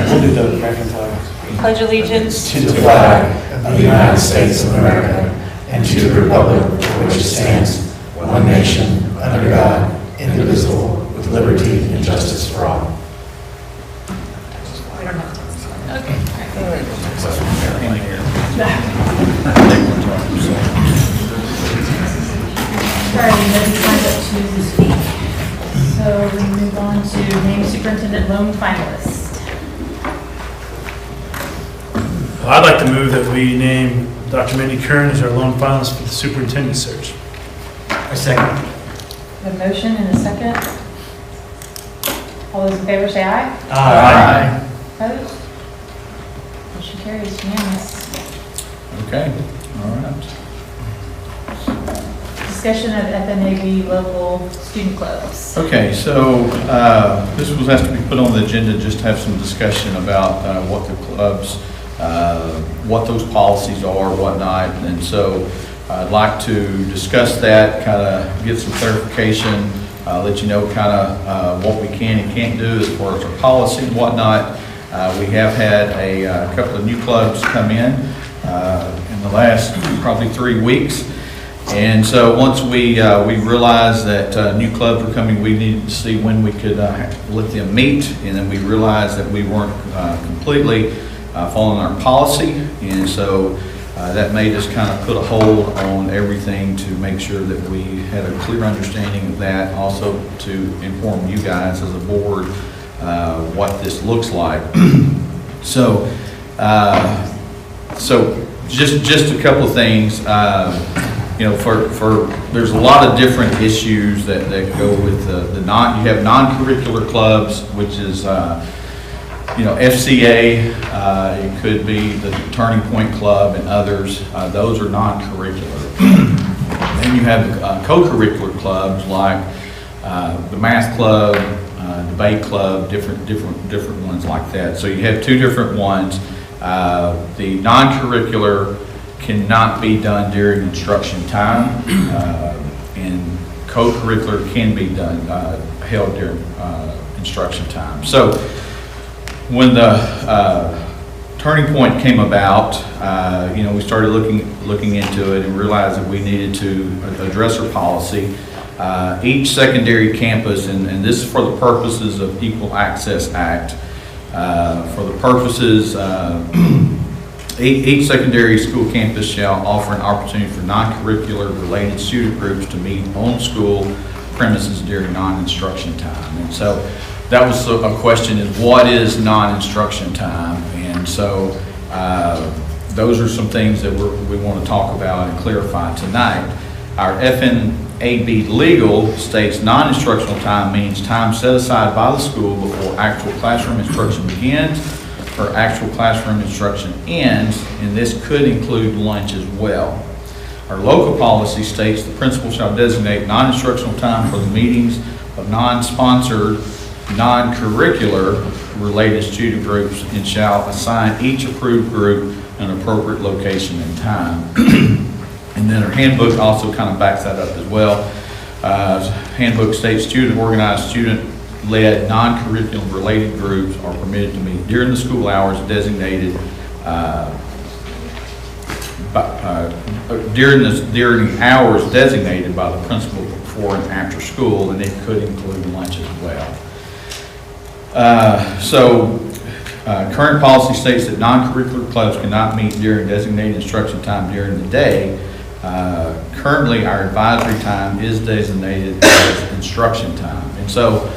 We'll do the American flag. Pledge allegiance to the flag of the United States of America and to the republic for which it stands, one nation, under God, indivisible, with liberty and justice for all. Alright, nobody signed up to speak. So we move on to name superintendent loan finalist. I'd like to move that we name Dr. Mindy Kern as our lone finalist for the superintendent search. A second. A motion and a second. All those in favor say aye. Aye. Opposed? Motion carries unanimous. Okay, all right. Discussion of FNAB local student clubs. Okay, so this was asked to be put on the agenda just to have some discussion about what the clubs, what those policies are, whatnot. And so I'd like to discuss that, kind of get some clarification, let you know kind of what we can and can't do as far as our policy and whatnot. We have had a couple of new clubs come in the last probably 3 weeks. And so once we realized that new clubs were coming, we needed to see when we could let them meet. And then we realized that we weren't completely following our policy. And so that made us kind of put a hold on everything to make sure that we had a clear understanding of that. Also to inform you guys as a board what this looks like. So just a couple of things. You know, there's a lot of different issues that go with you have non-curricular clubs, which is, you know, FCA, it could be the Turning Point Club and others. Those are non-curricular. Then you have co-curricular clubs like the math club, debate club, different ones like that. So you have two different ones. The non-curricular cannot be done during instruction time, and co-curricular can be done held during instruction time. So when the Turning Point came about, you know, we started looking into it and realized that we needed to address our policy. Each secondary campus, and this is for the purposes of Equal Access Act, for the purposes each secondary school campus shall offer an opportunity for non-curricular related student groups to meet on school premises during non-instruction time. And so that was a question, is what is non-instruction time? And so those are some things that we want to talk about and clarify tonight. Our FNAB legal states non-instructional time means time set aside by the school before actual classroom instruction begins or actual classroom instruction ends, and this could include lunch as well. Our local policy states the principal shall designate non-instructional time for the meetings of non-sponsored, non-curricular related student groups and shall assign each approved group an appropriate location and time. And then our handbook also kind of backs that up as well. Handbook states student-organized, student-led, non-curriculum related groups are permitted to meet during the school hours designated during hours designated by the principal before and after school, and it could include lunch as well. Current policy states that non-curricular clubs cannot meet during designated instruction time during the day. Currently, our advisory time is designated as instruction time. And so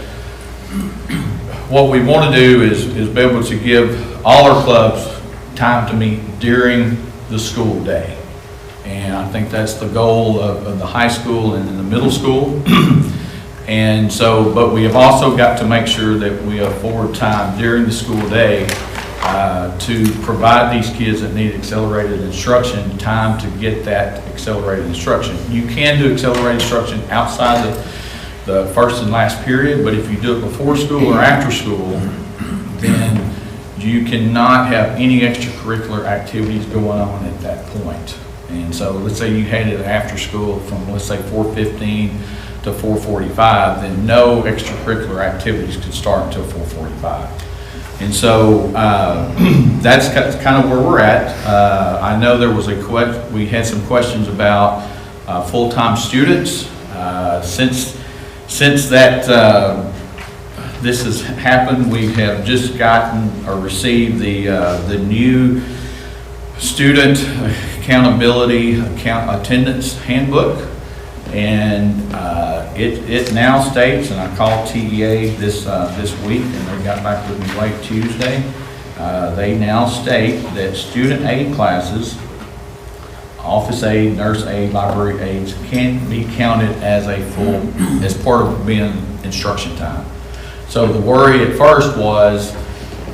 what we want to do is be able to give all our clubs time to meet during the school day. And I think that's the goal of the high school and in the middle school. And so, but we have also got to make sure that we afford time during the school day to provide these kids that need accelerated instruction time to get that accelerated instruction. You can do accelerated instruction outside the first and last period, but if you do it before school or after school, then you cannot have any extracurricular activities going on at that point. And so let's say you had it after school from, let's say, 4:15 to 4:45, then no extracurricular activities could start until 4:45. And so that's kind of where we're at. I know there was we had some questions about full-time students. Since that this has happened, we have just gotten or received the new student accountability attendance handbook, and it now states, and I called TEA this week, and they got back with me late Tuesday. They now state that student aid classes, office aid, nurse aid, library aides can be counted as as part of being instruction time. So the worry at first was,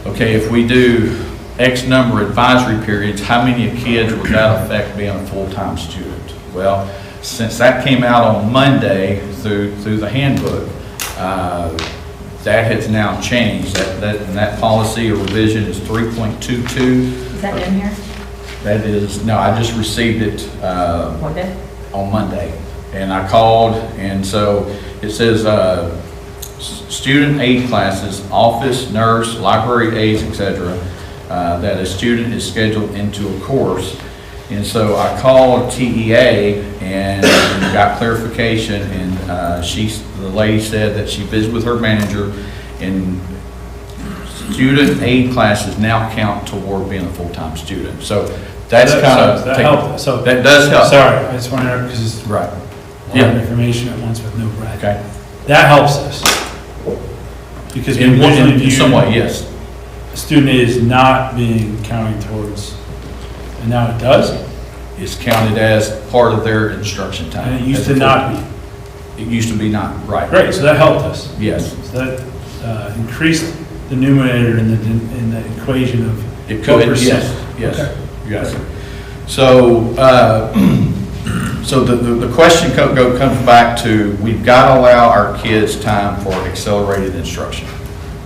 okay, if we do X number of advisory periods, how many kids would that affect being a full-time student? Well, since that came out on Monday through the handbook, that has now changed. That policy or revision is 3.22. Is that in here? That is, no, I just received it What day? on Monday. And I called, and so it says student aid classes, office, nurse, library aides, etc., that a student is scheduled into a course. And so I called TEA and got clarification, and the lady said that she visited with her manager, and student aid classes now count toward being a full-time student. So that's that helped. So that does help. Sorry, I just want to, because it's Right. a lot of information at once with no bread. Okay. That helps us. Because we In originally some way, viewed yes. student aid is not being counted towards, and now it does, It's counted as part of their instruction time. and it used to not be. It used to be not, right. Great, so that helped us. Yes. So that increased the numerator in the equation of It could, what percent. yes, Okay. yes. So, so the question comes back to, we've got to allow our kids time for accelerated instruction.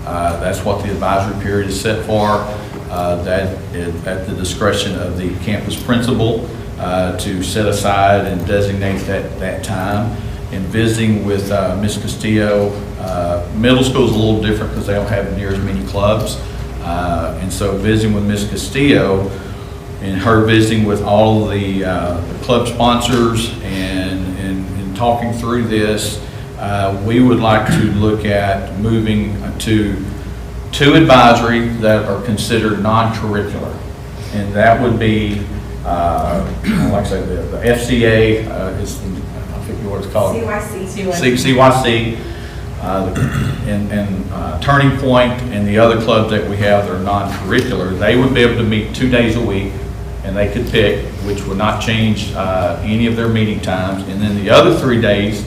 That's what the advisory period is set for. That is at the discretion of the campus principal to set aside and designate that time. And visiting with Ms. Castillo, middle school is a little different because they don't have near as many clubs. And so visiting with Ms. Castillo, and her visiting with all of the club sponsors and talking through this, we would like to look at moving to 2 advisory that are considered non-curricular. And that would be, like I said, the FCA is, I forget what it's called. CYC. And Turning Point and the other clubs that we have that are non-curricular, they would be able to meet 2 days a week, and they could pick, which would not change any of their meeting times. And then the other 3 days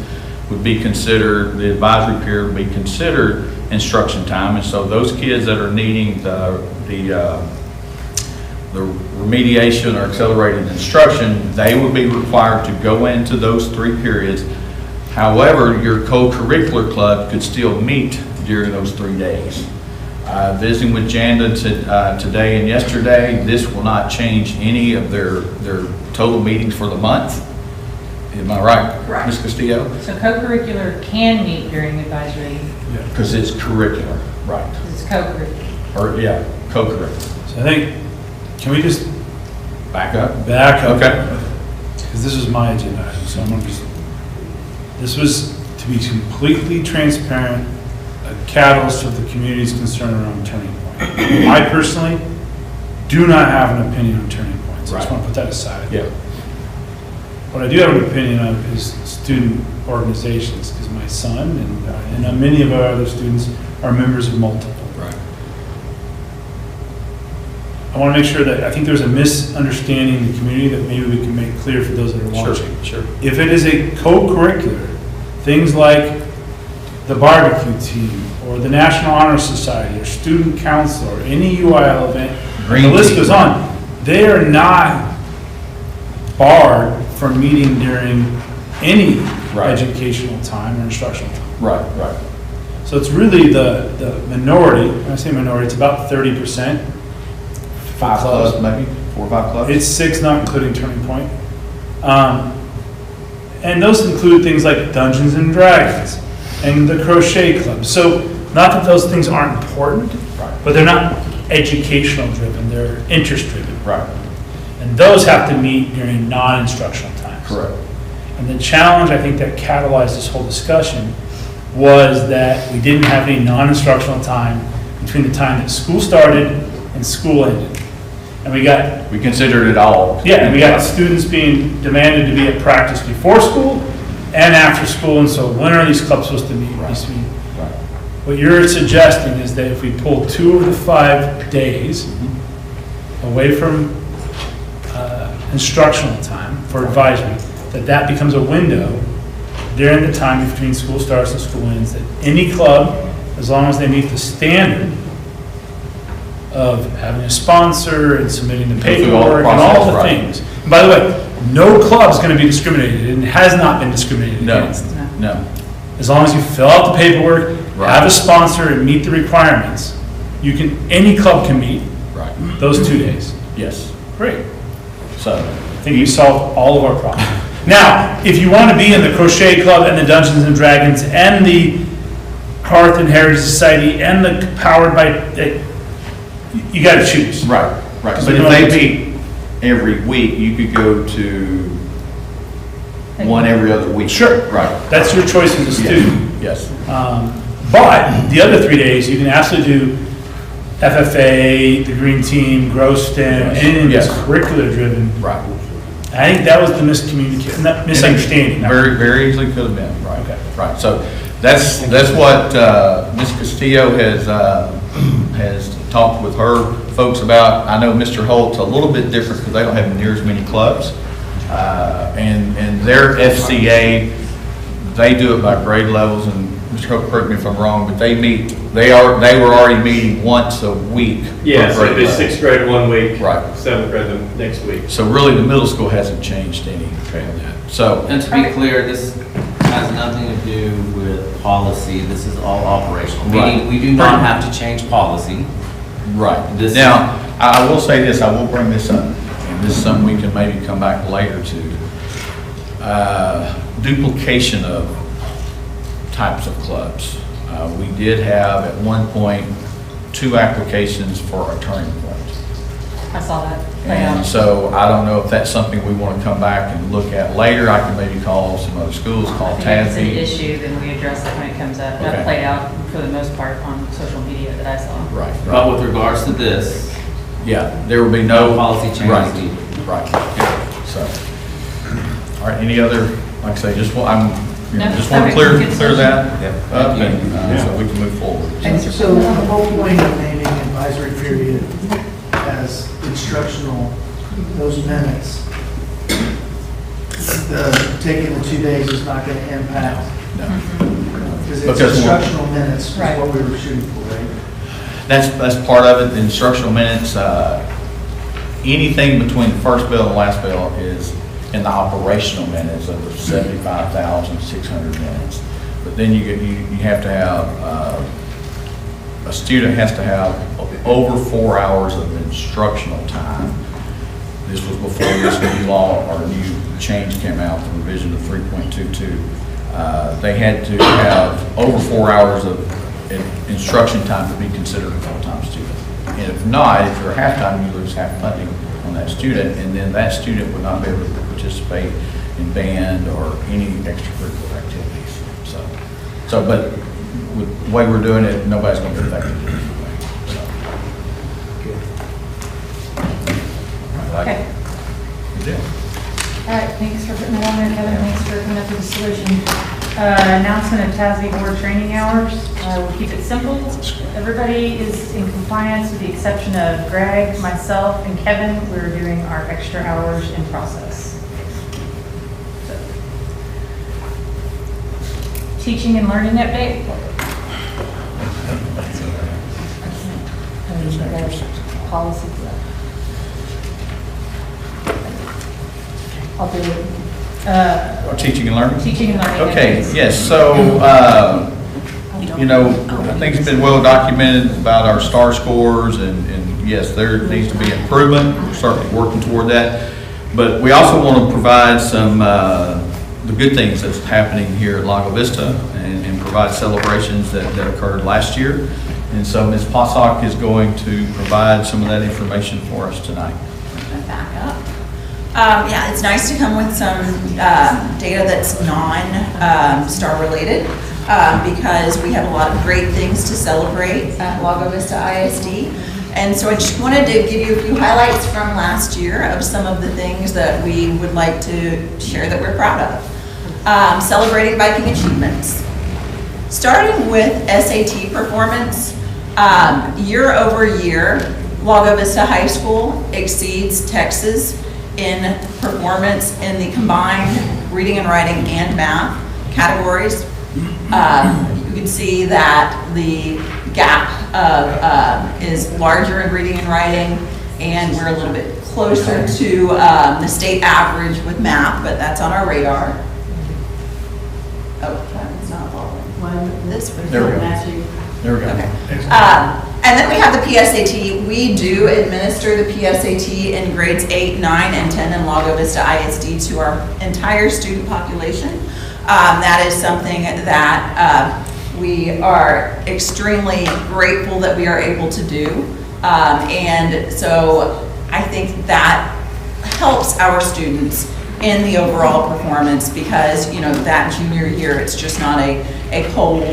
would be considered, the advisory period would be considered instruction time. And so those kids that are needing the remediation or accelerated instruction, they would be required to go into those 3 periods. However, your co-curricular club could still meet during those 3 days. Visiting with Janda today and yesterday, this will not change any of their total meetings for the month. Am I right, Right. Ms. Castillo? So co-curricular can meet during advisory, Because it's curricular, right? because it's co-curricular. Or, yeah, co-curricular. So I think, can we just Back up? back up? Okay. Because this was my agenda item, so I'm going to just, this was to be completely transparent, a catalyst of the community's concern around Turning Point. I personally do not have an opinion on Turning Point, so I just Right. want to put that aside. Yeah. What I do have an opinion of is student organizations, because my son and many of our other students are members of multiple. Right. I want to make sure that, I think there's a misunderstanding in the community that maybe we can make clear for those that are watching. Sure. If it is a co-curricular, things like the barbecue team, or the National Honor Society, or student council, or any UIL event, Green the list team. goes on, they are not barred from meeting during any Right. educational time or instructional time. Right. So it's really the minority, when I say minority, it's about 30%. 5 clubs, maybe? 4 or 5 clubs? It's 6, not including Turning Point. And those include things like Dungeons and Dragons and the Crochet Club. So not that those things aren't important, Right. but they're not educational driven, they're interest driven. Right. And those have to meet during non-instructional times. Correct. And the challenge, I think, that catalyzed this whole discussion was that we didn't have any non-instructional time between the time that school started and school ended. And We considered it all. yeah, and we got students being demanded to be at practice before school and after school, and so when are these clubs supposed to meet? Right. Right. What you're suggesting is that if we pull 2 of the 5 days away from instructional time for advisory, that becomes a window during the time between school starts and school ends, that any club, as long as they meet the standard of having a sponsor and submitting the Go through all the paperwork and all process, the right. things. And by the way, no club is going to be discriminated and has not been discriminated No, against. no. As long as you fill out the paperwork, Right. have a sponsor, and meet the requirements, any club can meet Right. those 2 days. Yes. Great. So, I think we solved all of our problems. Now, if you want to be in the Crochet Club and the Dungeons and Dragons and the Hearth and Heritage Society and the Powered by, you got to choose. right, right. Because But we if don't they meet every week, you could go to one every other week. Sure. Right. That's your choice as a student. Yes. But the other 3 days, you can absolutely do FFA, the Green Team, Grow STEM, Yes. anything that's Yes. curricular driven. Right. I think that was the misunderstanding. Very, very easily could have been, right. Okay. Right, so that's what Ms. Castillo has talked with her folks about. I know Mr. Holt's a little bit different because they don't have near as many clubs. And their FCA, they do it by grade levels, and Mr. Holt, correct me if I'm wrong, but they were already meeting once a week. Yeah, per so grade it'd be level. 6th grade 1 week, Right. 7th grade the next week. So really, the middle school hasn't changed any of that. So, And to be clear, this has nothing to do with policy, this is all operational. Meaning, Right. we do not have to change policy. right. This- Now, I will say this, I will bring this up, and this is something we can maybe come back later to. Duplication of types of clubs. We did have at one point 2 applications for a turning point. I saw that. And so I don't know if that's something we want to come back and look at later. I can maybe call some other schools, call I think if it's an TASB. issue, then we address it when it comes up. Okay. That played out for the most part on social media that I saw. Right, But right. with regards to this, Yeah, there will be no. No policy changes Right, needed. right. So, all right, any other, like I say, just want No, to okay, clear good that Yep. up Thank you. and so we can move forward. And so the whole point of naming advisory period as instructional, those minutes, taking the 2 days is not going to impact, No. because it's Because we're- instructional minutes is Right. what we were shooting for, right? That's part of it, the instructional minutes, anything between the first bell and last bell is in the operational minutes of the 75,600 minutes. But then you have to have, a student has to have over 4 hours of instructional time. This was before this new law or new change came out, the revision of 3.22. They had to have over 4 hours of instruction time to be considered a full-time student. And if not, if you're half-time, you lose half funding on that student, and then that student would not be able to participate in band or any extracurricular activities. But with the way we're doing it, nobody's going to be affected anyway. Okay. Good deal. All right, thanks for putting that on there, Kevin. Thanks for coming up with a solution. Announcement of TASB board training hours. We'll keep it simple. Everybody is in compliance with the exception of Greg, myself, and Kevin. We're doing our extra hours in process. Teaching and learning update. Policy for that. I'll do it. Or teaching and learning? Teaching and learning. Okay, updates. yes, so, I think it's been well documented about our STAR scores, and yes, there needs to be improvement. We're certainly working toward that. But we also want to provide some, the good things that's happening here at Lago Vista and provide celebrations that occurred last year. And so Ms. Possock is going to provide some of that information for us tonight. Back up. Yeah, it's nice to come with some data that's non-STAR related because we have a lot of great things to celebrate at Lago Vista ISD. And so I just wanted to give you a few highlights from last year of some of the things that we would like to share that we're proud of. Celebrating Viking achievements. Starting with SAT performance, year over year, Lago Vista High School exceeds Texas in performance in the combined reading and writing and math categories. You can see that the gap is larger in reading and writing, and we're a little bit closer to the state average with math, but that's on our radar. Oh, that is not following. This one. There we go. There we go. Okay. And then we have the PSAT. We do administer the PSAT in grades 8, 9, and 10 in Lago Vista ISD to our entire student population. That is something that we are extremely grateful that we are able to do. And so I think that helps our students in the overall performance because, you know, that junior year, it's just not a cold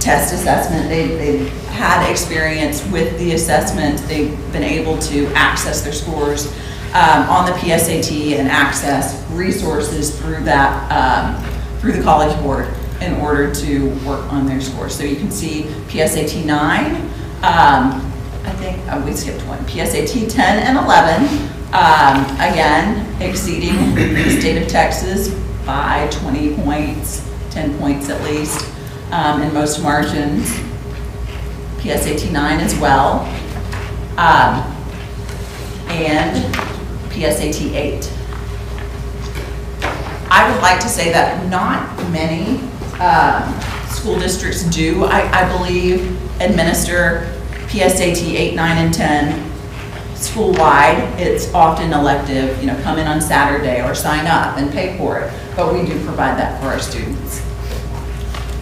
test assessment. They've had experience with the assessment. They've been able to access their scores on the PSAT and access resources through that, through the College Board in order to work on their scores. So you can see PSAT 9, I think we skipped one, PSAT 10 and 11, again, exceeding the state of Texas by 20 points, 10 points at least, in most margins. PSAT 9 as well, and PSAT 8. I would like to say that not many school districts do, I believe, administer PSAT 8, 9, and 10 school-wide. It's often elective, you know, come in on Saturday or sign up and pay for it, but we do provide that for our students.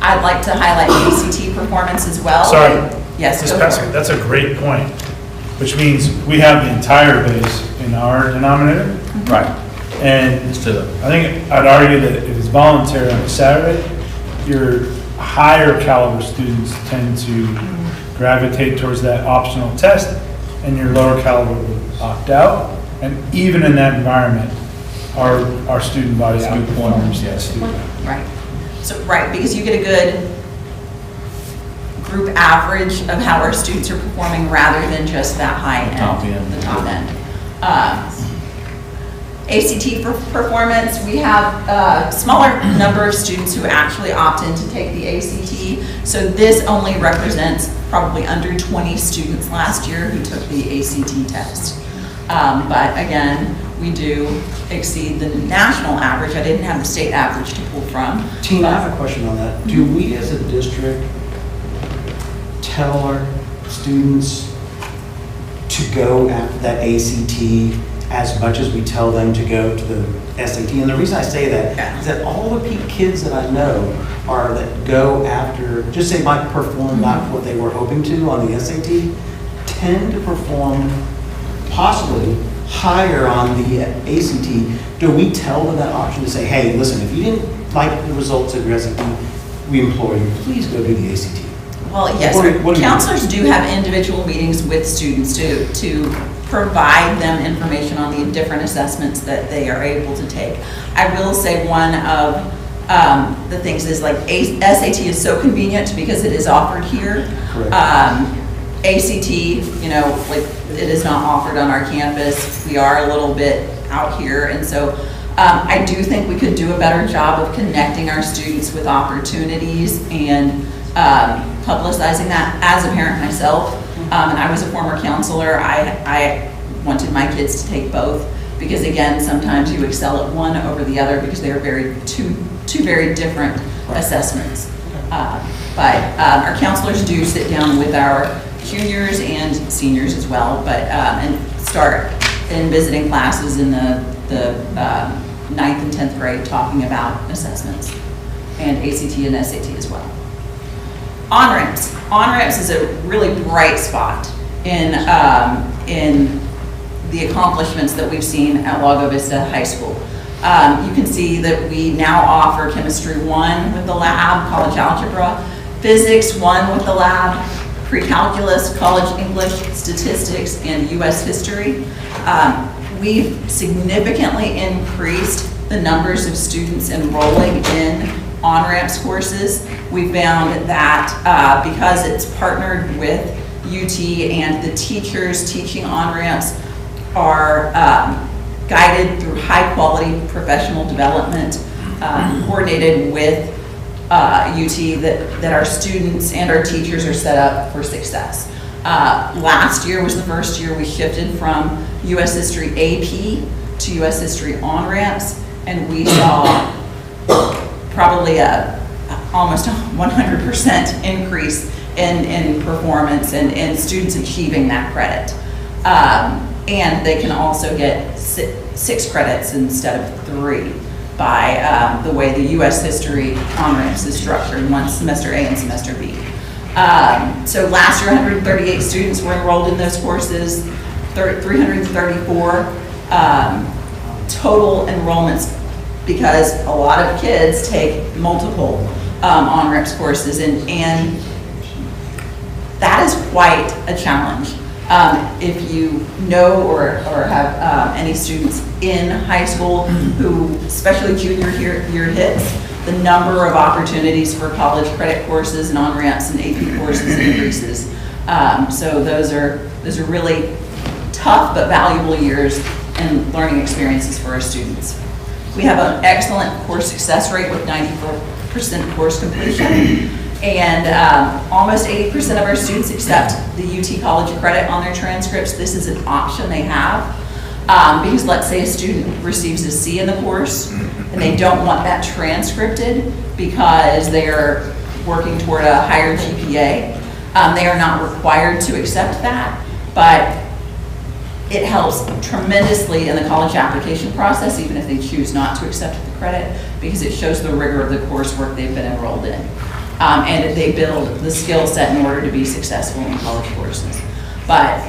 I'd like to highlight ACT performance as well. Sorry. Yes, Ms. go for Pasek, it. that's a great point, which means we have the entire base in our denominator. Right. And Instead of, I think I'd argue that if it's voluntary on a Saturday, your higher caliber students tend to gravitate towards that optional test, and your lower caliber would opt out. And even in that environment, our student body outperforms that student. Right. So, right, because you get a good group average of how our students are performing rather than just that high end, Top end. the top end. ACT performance, we have a smaller number of students who actually opt in to take the ACT. So this only represents probably under 20 students last year who took the ACT test. But again, we do exceed the national average. I didn't have the state average to pull from. Tina, I have a question on that. Do we as a district tell our students to go after that ACT as much as we tell them to go to the SAT? And the reason I say that is that all the kids that I know are that go after, just say might perform not what they were hoping to on the SAT, tend to perform possibly higher on the ACT. Do we tell them that option to say, hey, listen, if you didn't like the results of your SAT, we implore you, please go do the ACT? Well, yes, counselors do have individual meetings with students to provide them information on the different assessments that they are able to take. I will say one of the things is like SAT is so convenient because it is offered here. Correct. ACT, you know, like it is not offered on our campus. We are a little bit out here, and so I do think we could do a better job of connecting our students with opportunities and publicizing that. As a parent myself, and I was a former counselor, I wanted my kids to take both because, again, sometimes you excel at one over the other because they are two very different assessments. But our counselors do sit down with our juniors and seniors as well, but and start in visiting classes in the 9th and 10th grade talking about assessments and ACT and SAT as well. On-ramps. On-ramps is a really bright spot in the accomplishments that we've seen at Lago Vista High School. You can see that we now offer Chemistry 1 with the lab, College Algebra, Physics 1 with the lab, Pre-Calculus, College English, Statistics, and U.S. History. We've significantly increased the numbers of students enrolling in on-ramps courses. We found that because it's partnered with UT and the teachers teaching on-ramps are guided through high-quality professional development, coordinated with UT, that our students and our teachers are set up for success. Last year was the first year we shifted from U.S. History AP to U.S. History on-ramps, and we saw probably almost 100% increase in performance and students achieving that credit. And they can also get 6 credits instead of 3 by the way the U.S. History on-ramps is structured, one semester A and semester B. So last year, 138 students were enrolled in those courses, 334 total enrollments, because a lot of kids take multiple on-ramps courses, and that is quite a challenge. If you know or have any students in high school who, especially junior year hits, the number of opportunities for college credit courses and on-ramps and AP courses increases. So those are really tough but valuable years and learning experiences for our students. We have an excellent course success rate with 94% course completion. And almost 80% of our students accept the UT College credit on their transcripts. This is an option they have because let's say a student receives a C in the course and they don't want that transcripted because they are working toward a higher GPA. They are not required to accept that, but it helps tremendously in the college application process, even if they choose not to accept the credit, because it shows the rigor of the coursework they've been enrolled in. And they build the skill set in order to be successful in college courses. But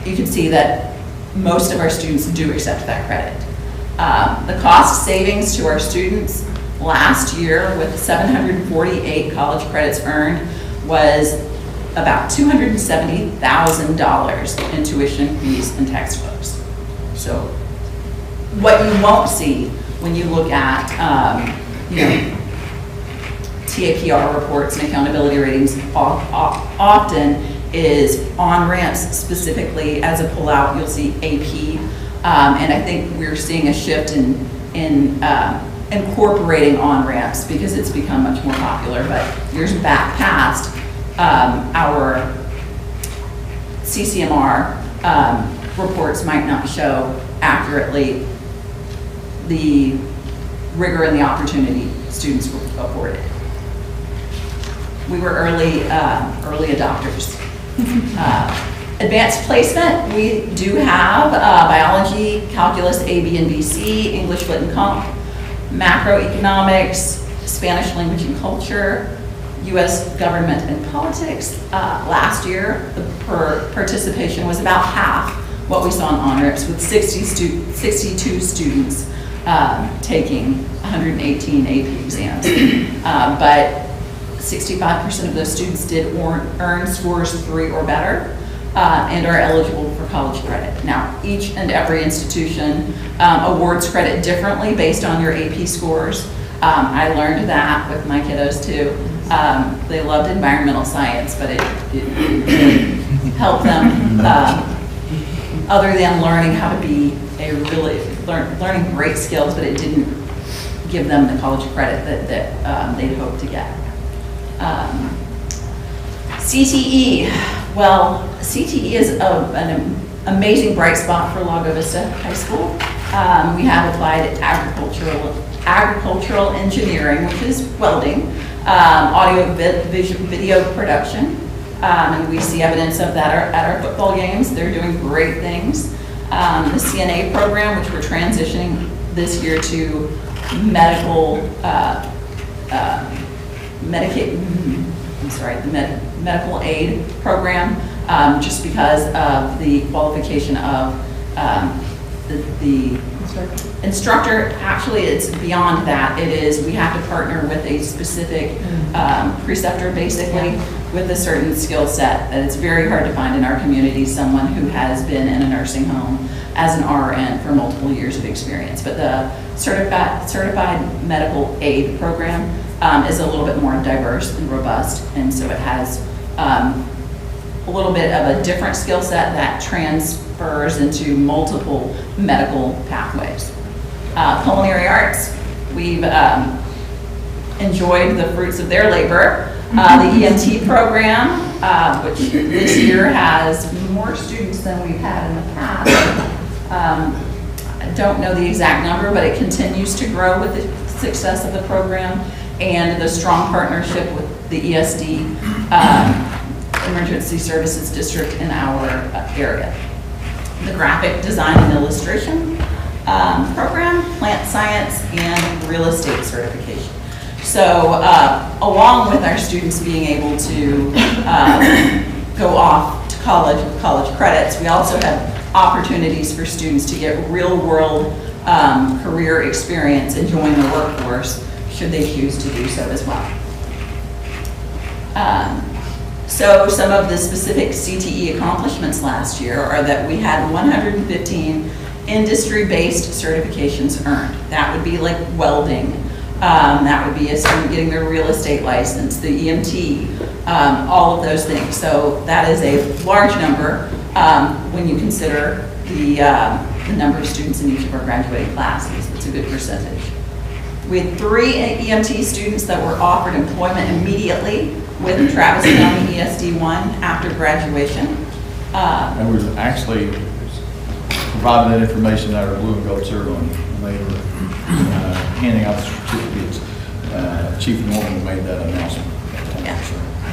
you can see that most of our students do accept that credit. The cost savings to our students last year with 748 college credits earned was about $270,000 in tuition fees and textbooks. So what you won't see when you look at TAPR reports and accountability ratings often is on-ramps specifically as a pullout. You'll see AP, and I think we're seeing a shift in incorporating on-ramps because it's become much more popular. But years back past, our CCMR reports might not show accurately the rigor and the opportunity students were afforded. We were early adopters. Advanced placement, we do have biology, calculus, A, B, and BC, English, Lit, and Comp, macroeconomics, Spanish language and culture, U.S. government and politics. Last year, the participation was about half what we saw in on-ramps, with 62 students taking 118 AP exams. But 65% of those students did earn scores 3 or better and are eligible for college credit. Now, each and every institution awards credit differently based on your AP scores. I learned that with my kiddos too. They loved environmental science, but it helped them other than learning how to be learning great skills, but it didn't give them the college credit that they'd hoped to get. CTE, well, CTE is an amazing bright spot for Lago Vista High School. We have applied agricultural engineering, which is welding, audio video production, and we see evidence of that at our football games. They're doing great things. The CNA program, which we're transitioning this year to medical aid program, just because of the qualification of the instructor. Actually, it's beyond that. It is, we have to partner with a specific preceptor, basically, with a certain skill set that it's very hard to find in our community, someone who has been in a nursing home as an RN for multiple years of experience. But the certified medical aid program is a little bit more diverse and robust, and so it has a little bit of a different skill set that transfers into multiple medical pathways. Culinary arts, we've enjoyed the fruits of their labor. The EMT program, which this year has more students than we've had in the past. I don't know the exact number, but it continues to grow with the success of the program and the strong partnership with the ESD Emergency Services District in our area. The graphic design and illustration program, plant science, and real estate certification. So along with our students being able to go off to college with college credits, we also have opportunities for students to get real world career experience and join the workforce should they choose to do so as well. So some of the specific CTE accomplishments last year are that we had 115 industry-based certifications earned. That would be like welding, that would be a student getting their real estate license, the EMT, all of those things. So that is a large number when you consider the number of students in each of our graduating classes. It's a good percentage. We had 3 EMT students that were offered employment immediately with Travis County ESD1 after graduation. And we've actually provided that information at our blue and gold ceremony when they were handing out the certificates. Chief Norman made that announcement. Yeah.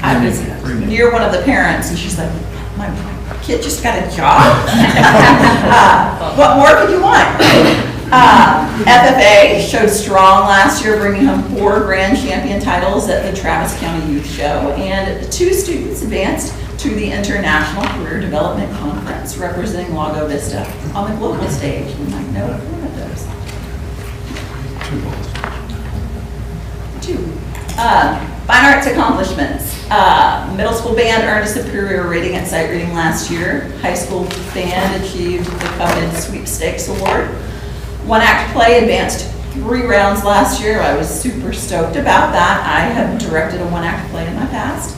I was near one of the parents, and she's like, my kid just got a job? What more could you want? FFA showed strong last year, bringing home 4 grand champion titles at the Travis County Youth Show, and 2 students advanced to the International Career Development Conference representing Lago Vista on the global stage. And I know one of those. 2. Fine arts accomplishments. Middle school band earned a superior rating at sight reading last year. High school band achieved the coveted sweepstakes award. One act play advanced 3 rounds last year. I was super stoked about that. I have directed a one act play in my past.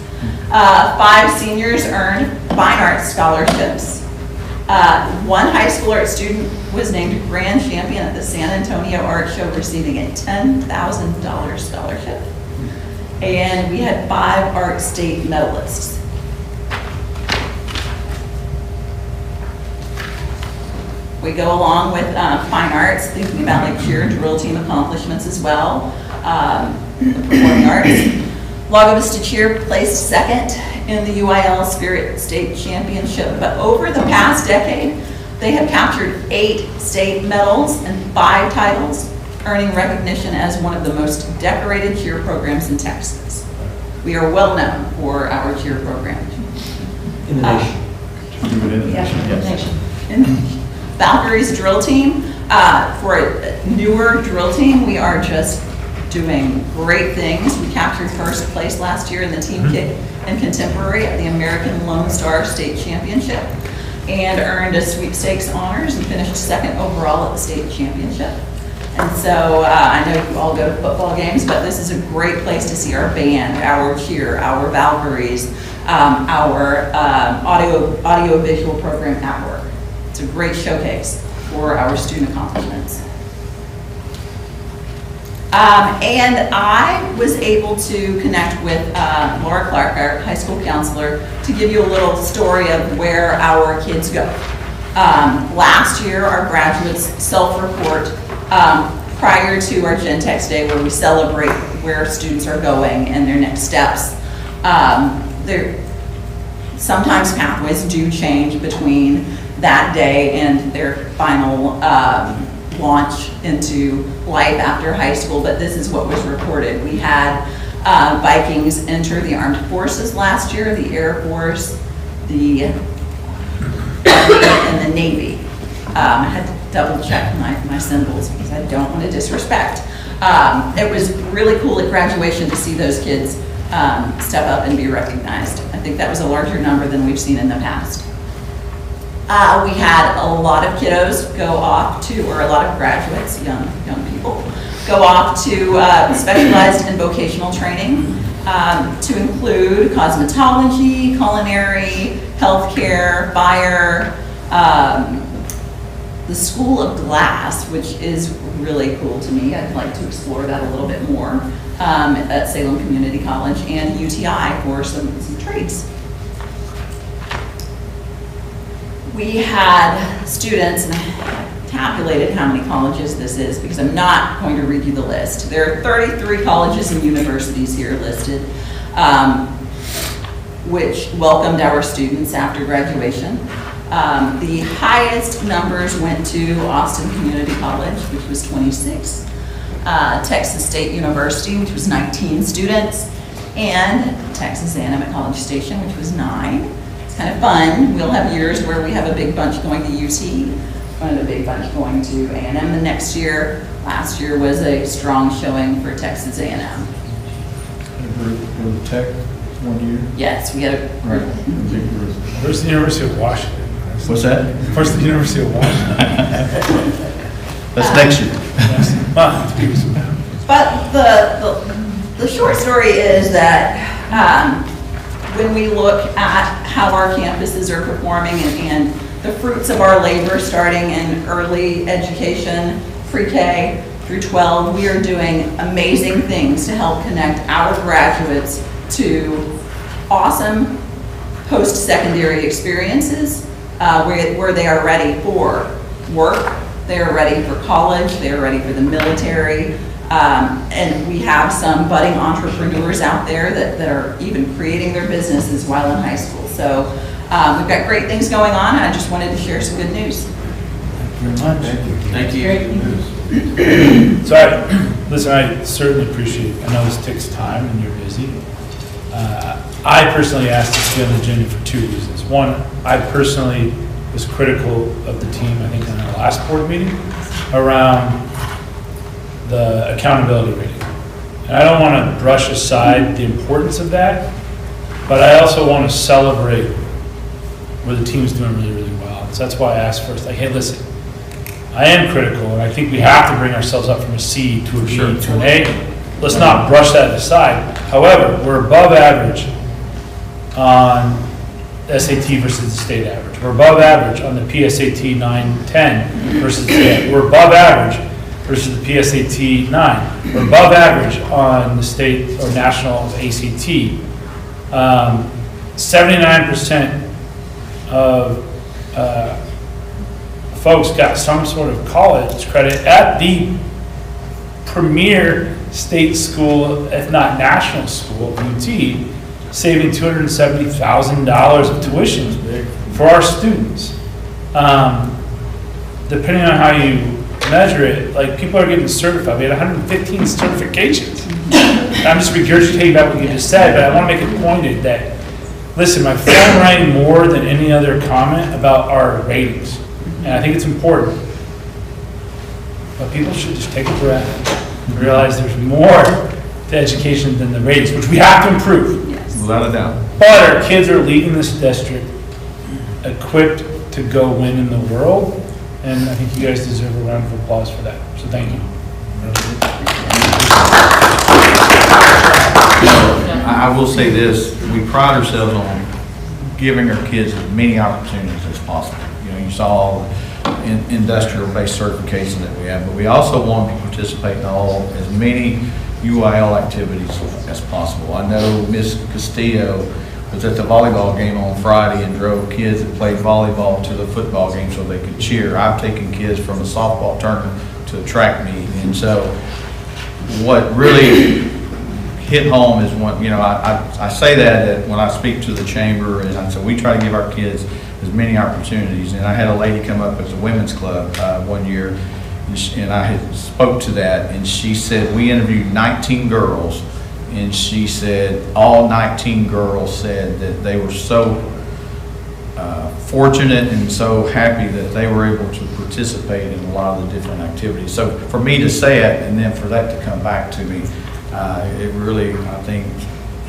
5 seniors earned fine arts scholarships. 1 high school art student was named grand champion at the San Antonio Art Show, receiving a $10,000 scholarship. And we had 5 art state medalists. We go along with fine arts, thinking about like cheer and drill team accomplishments as well. The performing arts. Lago Vista Cheer placed 2nd in the UIL Spirit State Championship, but over the past decade, they have captured 8 state medals and 5 titles, earning recognition as one of the most decorated cheer programs in Texas. We are well known for our cheer program. In the nation. Yes. Valkyrie's drill team, for a newer drill team, we are just doing great things. We captured 1st place last year in the team kick and contemporary at the American Lone Star State Championship, and earned a sweepstakes honors and finished 2nd overall at the state championship. And so I know you all go to football games, but this is a great place to see our band, our cheer, our Valkyries, our audio-visual program at work. It's a great showcase for our student accomplishments. And I was able to connect with Laura Clark, our high school counselor, to give you a little story of where our kids go. Last year, our graduates self-report prior to our Gen Tex Day, where we celebrate where students are going and their next steps. Sometimes pathways do change between that day and their final launch into life after high school, but this is what was reported. We had Vikings entered the armed forces last year, the Air Force, the Army, and the Navy. I had to double check my symbols because I don't want to disrespect. It was really cool at graduation to see those kids step up and be recognized. I think that was a larger number than we've seen in the past. We had a lot of kiddos go off to, or a lot of graduates, young people, go off to specialized and vocational training to include cosmetology, culinary, healthcare, fire, the School of Glass, which is really cool to me. I'd like to explore that a little bit more at Salem Community College, and UTI for some trades. We had students, and I tabulated how many colleges this is because I'm not going to read you the list. There are 33 colleges and universities here listed, which welcomed our students after graduation. The highest numbers went to Austin Community College, which was 26, Texas State University, which was 19 students, and Texas A&M at College Station, which was 9. It's kind of fun. We'll have years where we have a big bunch going to UT, and a big bunch going to A&M the next year. Last year was a strong showing for Texas A&M. Go to Tech 1 year? Yes, we had a Right. Where's the University of Washington? What's that? Where's the University of Washington? That's next year. But the short story is that when we look at how our campuses are performing and the fruits of our labor starting in early education, pre-K through 12, we are doing amazing things to help connect our graduates to awesome post-secondary experiences where they are ready for work, they are ready for college, they are ready for the military, and we have some budding entrepreneurs out there that are even creating their businesses while in high school. So we've got great things going on, and I just wanted to share some good news. Thank you very much. Thank you. So listen, I certainly appreciate it. I know this takes time and you're busy. I personally asked this to be on the agenda for 2 reasons. One, I personally was critical of the team, I think, in our last board meeting around the accountability rating. And I don't want to brush aside the importance of that, but I also want to celebrate where the team's doing really, really well. So that's why I asked first, like, hey, listen, I am critical, and I think we have to bring ourselves up from a C to a B to an A. Let's not brush that aside. However, we're above average on SAT versus the state average. We're above average on the PSAT 9-10 versus the state. We're above average versus the PSAT 9. We're above average on the state or national ACT. 79% of folks got some sort of college credit at the premier state school, if not national school, UT, saving $270,000 of tuition for our students. Depending on how you measure it, like, people are getting certified. We had 115 certifications. I'm just regurgitating about what you just said, but I want to make it pointed that, listen, my phone rang more than any other comment about our ratings. And I think it's important. But people should just take a breath and realize there's more to education than the ratings, which we have to improve. Yes. Without a doubt. But our kids are leaving this district equipped to go win in the world, and I think you guys deserve a round of applause for that. So thank you. I will say this, we pride ourselves on giving our kids as many opportunities as possible. You know, you saw industrial-based certification that we have, but we also want to participate in as many UIL activities as possible. I know Ms. Castillo was at the volleyball game on Friday and drove kids that played volleyball to the football game so they could cheer. I've taken kids from a softball tournament to a track meet, and so what really hit home is when, you know, I say that when I speak to the chamber, and I said we try to give our kids as many opportunities. And I had a lady come up as a women's club one year, and I had spoke to that, and she said we interviewed 19 girls and she said all 19 girls said that they were so fortunate and so happy that they were able to participate in a lot of the different activities. So for me to say it and then for that to come back to me, it really, I think,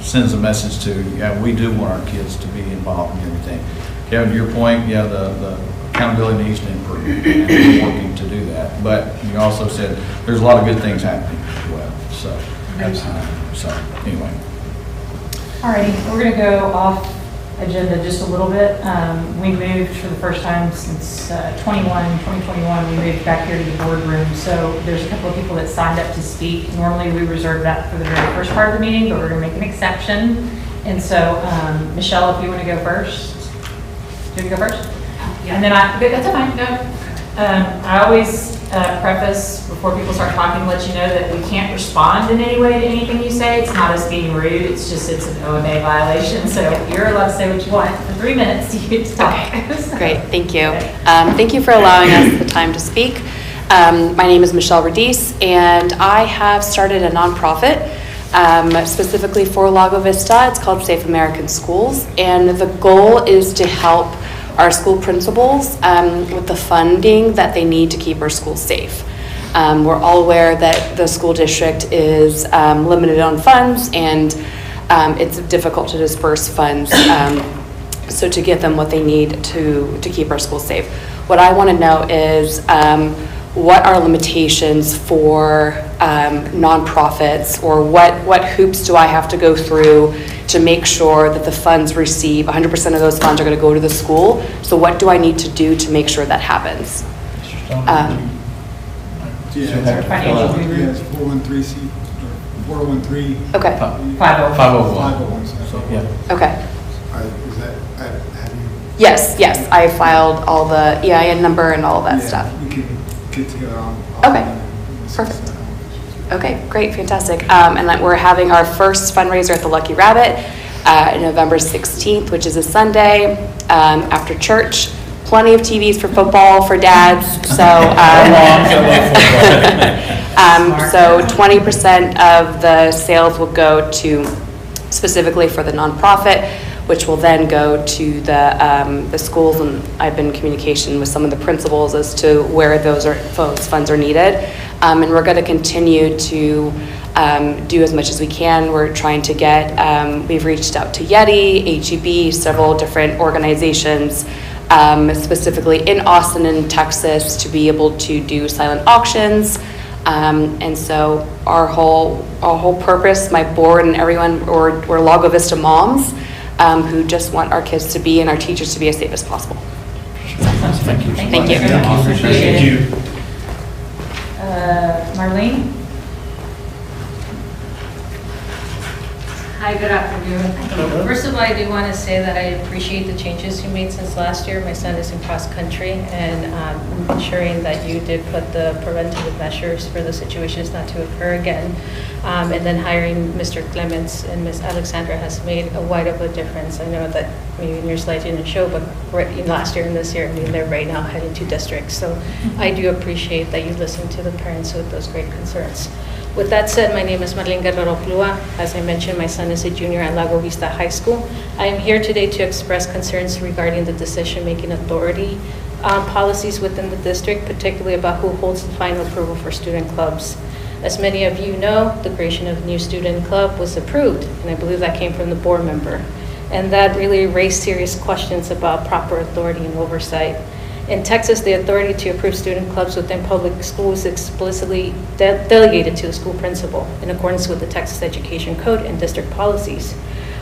sends a message to, yeah, we do want our kids to be involved in everything. Kevin, to your point, yeah, the accountability needs to improve, and we're working to do that. But you also said there's a lot of good things happening as well. So anyway. Alrighty, we're gonna go off agenda just a little bit. We moved for the first time since 2021, we moved back here to the boardroom. So there's a couple of people that signed up to speak. Normally we reserve that for the very first part of the meeting, but we're gonna make an exception. And so, Michelle, if you wanna go first. Do you go first? Yeah. And then that's fine, no. I always preface before people start talking, let you know that we can't respond in any way to anything you say. It's not us being rude, it's just, it's an OMA violation. So you're allowed to say what you want. For 3 minutes, you get to talk. Okay. Great, thank you. Thank you for allowing us the time to speak. My name is Michelle Radice, and I have started a nonprofit specifically for Lago Vista. It's called Safe American Schools, and the goal is to help our school principals with the funding that they need to keep our schools safe. We're all aware that the school district is limited on funds, and it's difficult to disperse funds, so to give them what they need to keep our schools safe. What I want to know is what are limitations for nonprofits, or what hoops do I have to go through to make sure that the funds receive 100% of those funds are going to go to the school? So what do I need to do to make sure that happens? Yeah, Financial guru. yes, 413C, or 413. Okay. 501. So, Yeah. Okay. Is that, have you? Yes, I filed all the EIN number and all of that Yeah, stuff. we can get together on. Okay, perfect. Okay, great, fantastic. And that we're having our first fundraiser at the Lucky Rabbit November 16th, which is a Sunday after church. Plenty of TVs for football for dads. So 20% of the sales will go to specifically for the nonprofit, which will then go to the schools, and I've been in communication with some of the principals as to where those funds are needed. And we're going to continue to do as much as we can. We're trying to get, we've reached out to Yeti, HEB, several different organizations, specifically in Austin and Texas, to be able to do silent auctions. And so our whole purpose, my board and everyone, we're Lago Vista moms, who just want our kids to be and our teachers to be as safe as possible. Thank you. Thank you. Thank you. Marlene? Hi, good afternoon. First of all, I do want to say that I appreciate the changes you made since last year. My son is in cross-country, and ensuring that you did put the preventative measures for the situations not to occur again. And then hiring Mr. Clements and Ms. Alexandra has made a wide of a difference. I know that maybe in your slides you didn't show, but last year and this year, I mean, they're right now heading to districts. So I do appreciate that you listen to the parents with those great concerns. With that said, my name is Marlene Guerrero Plua. As I mentioned, my son is a junior at Lago Vista High School. I am here today to express concerns regarding the decision-making authority policies within the district, particularly about who holds the final approval for student clubs. As many of you know, the creation of the new student club was approved, and I believe that came from the board member. And that really raised serious questions about proper authority and oversight. In Texas, the authority to approve student clubs within public schools is explicitly delegated to the school principal in accordance with the Texas Education Code and district policies.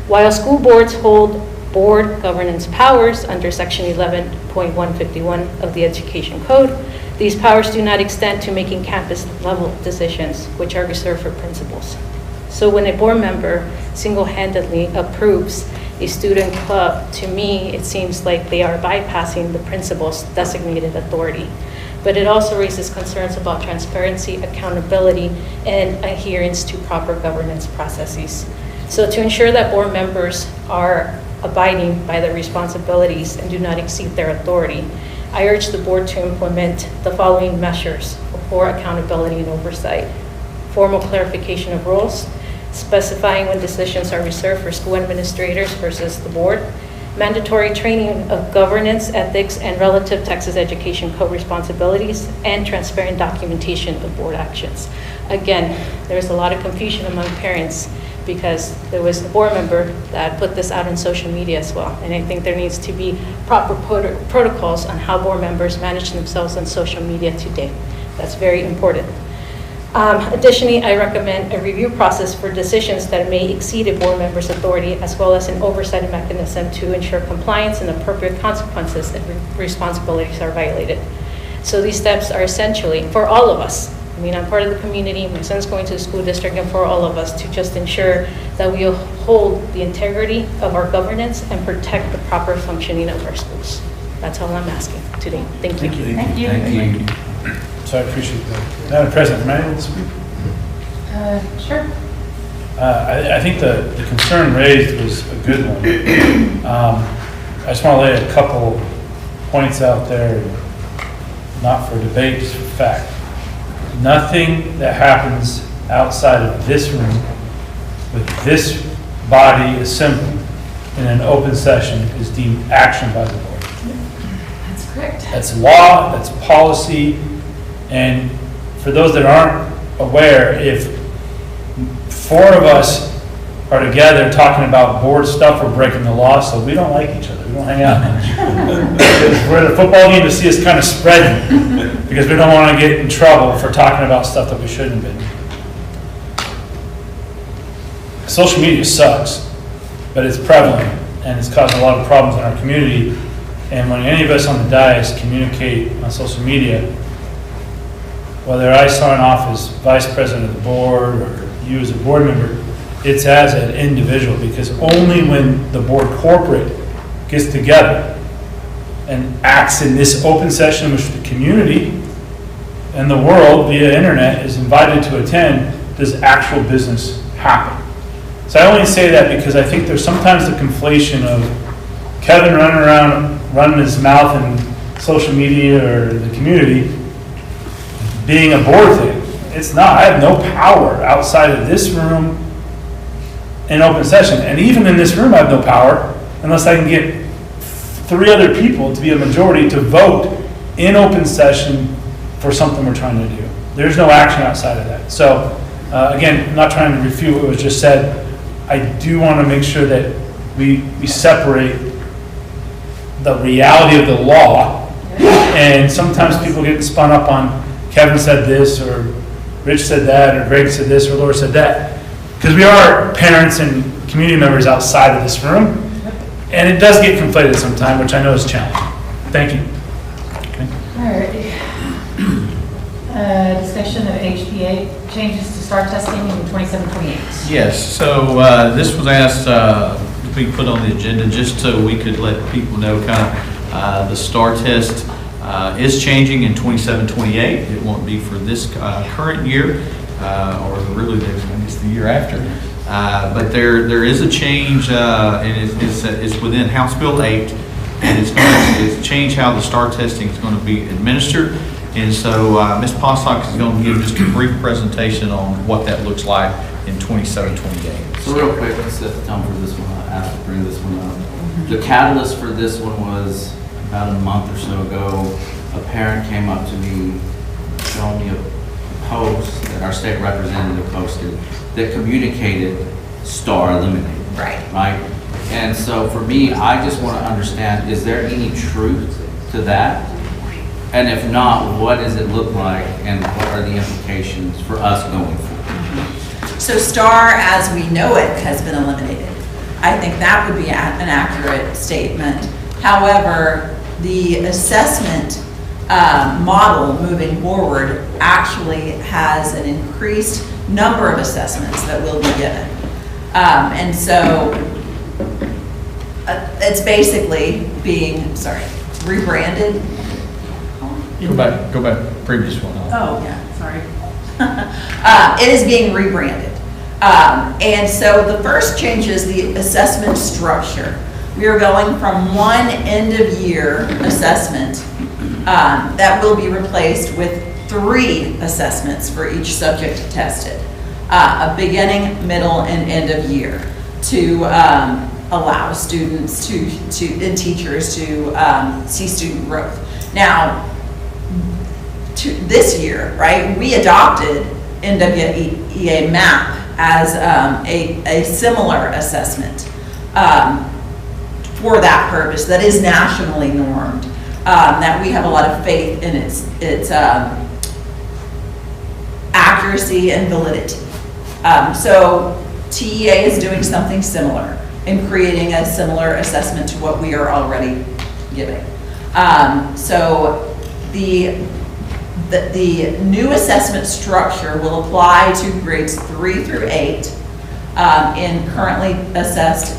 While school boards hold board governance powers under Section 11.151 of the Education Code, these powers do not extend to making campus-level decisions, which are reserved for principals. So when a board member single-handedly approves a student club, to me, it seems like they are bypassing the principal's designated authority. But it also raises concerns about transparency, accountability, and adherence to proper governance processes. So to ensure that board members are abiding by their responsibilities and do not exceed their authority, I urge the board to implement the following measures for accountability and oversight: formal clarification of rules, specifying when decisions are reserved for school administrators versus the board, mandatory training of governance, ethics, and relative Texas Education Code responsibilities, and transparent documentation of board actions. Again, there's a lot of confusion among parents because there was a board member that put this out on social media as well. And I think there needs to be proper protocols on how board members manage themselves on social media today. That's very important. Additionally, I recommend a review process for decisions that may exceed a board member's authority, as well as an oversight mechanism to ensure compliance and appropriate consequences if responsibilities are violated. So these steps are essentially for all of us. I mean, I'm part of the community, my son's going to the school district, and for all of us to just ensure that we uphold the integrity of our governance and protect the proper functioning of our schools. That's all I'm asking today. Thank you. Thank you. Thank you. So I appreciate that. Madam President, am I able to speak? Sure. I think the concern raised was a good one. I just want to lay a couple points out there, not for debate, just for fact. Nothing that happens outside of this room with this body assembled in an open session is deemed action by the board. That's correct. That's law, that's policy, and for those that aren't aware, if 4 of us are together talking about board stuff, we're breaking the law, so we don't like each other. We don't hang out much. We're at a football game to see us kind of spreading because we don't want to get in trouble for talking about stuff that we shouldn't have been. Social media sucks, but it's prevalent and it's causing a lot of problems in our community. And when any of us on the dais communicate on social media, whether I sign off as vice president of the board or you as a board member, it's as an individual, because only when the board corporate gets together and acts in this open session in which the community and the world via internet is invited to attend, does actual business happen. So I only say that because I think there's sometimes the conflation of Kevin running around, running his mouth in social media or the community being a board thing. It's not. I have no power outside of this room in open session. And even in this room, I have no power unless I can get 3 other people to be a majority to vote in open session for something we're trying to do. There's no action outside of that. So again, I'm not trying to refute what was just said. I do want to make sure that we separate the reality of the law, and sometimes people get spun up on Kevin said this, or Rich said that, or Greg said this, or Laura said that. Because we are parents and community members outside of this room, and it does get conflated sometimes, which I know is challenging. Thank you. Okay. All right. Discussion of HPA changes to STAR testing in 27-28. Yes, so this was asked to be put on the agenda just so we could let people know kind of the STAR test is changing in 27-28. It won't be for this current year, or really it's the year after. But there is a change, and it's within House Bill 8, and it's going to change how the STAR testing is going to be administered. And so Ms. Possock is going to give just a brief presentation on what that looks like in 27-28. So real quick, let's set the tone for this one. I asked to bring this one up. The catalyst for this one was about a month or so ago. A parent came up to me, showing me a post that our state representative posted that communicated STAR eliminated. Right. Right? And so for me, I just want to understand, is there any truth to that? And if not, what does it look like and what are the implications for us going forward? So STAR, as we know it, has been eliminated. I think that would be an accurate statement. However, the assessment model moving forward actually has an increased number of assessments that will be given. And so it's basically being, rebranded. Go back, previous one. Oh, yeah, sorry. It is being rebranded. And so the first change is the assessment structure. We are going from one end-of-year assessment that will be replaced with 3 assessments for each subject tested. a beginning, middle, and end of year to allow students and teachers to see student growth. Now, this year, right, we adopted NWEA MAP as a similar assessment for that purpose that is nationally normed, that we have a lot of faith in its accuracy and validity. So TEA is doing something similar in creating a similar assessment to what we are already giving. So the new assessment structure will apply to grades 3 through 8 in currently assessed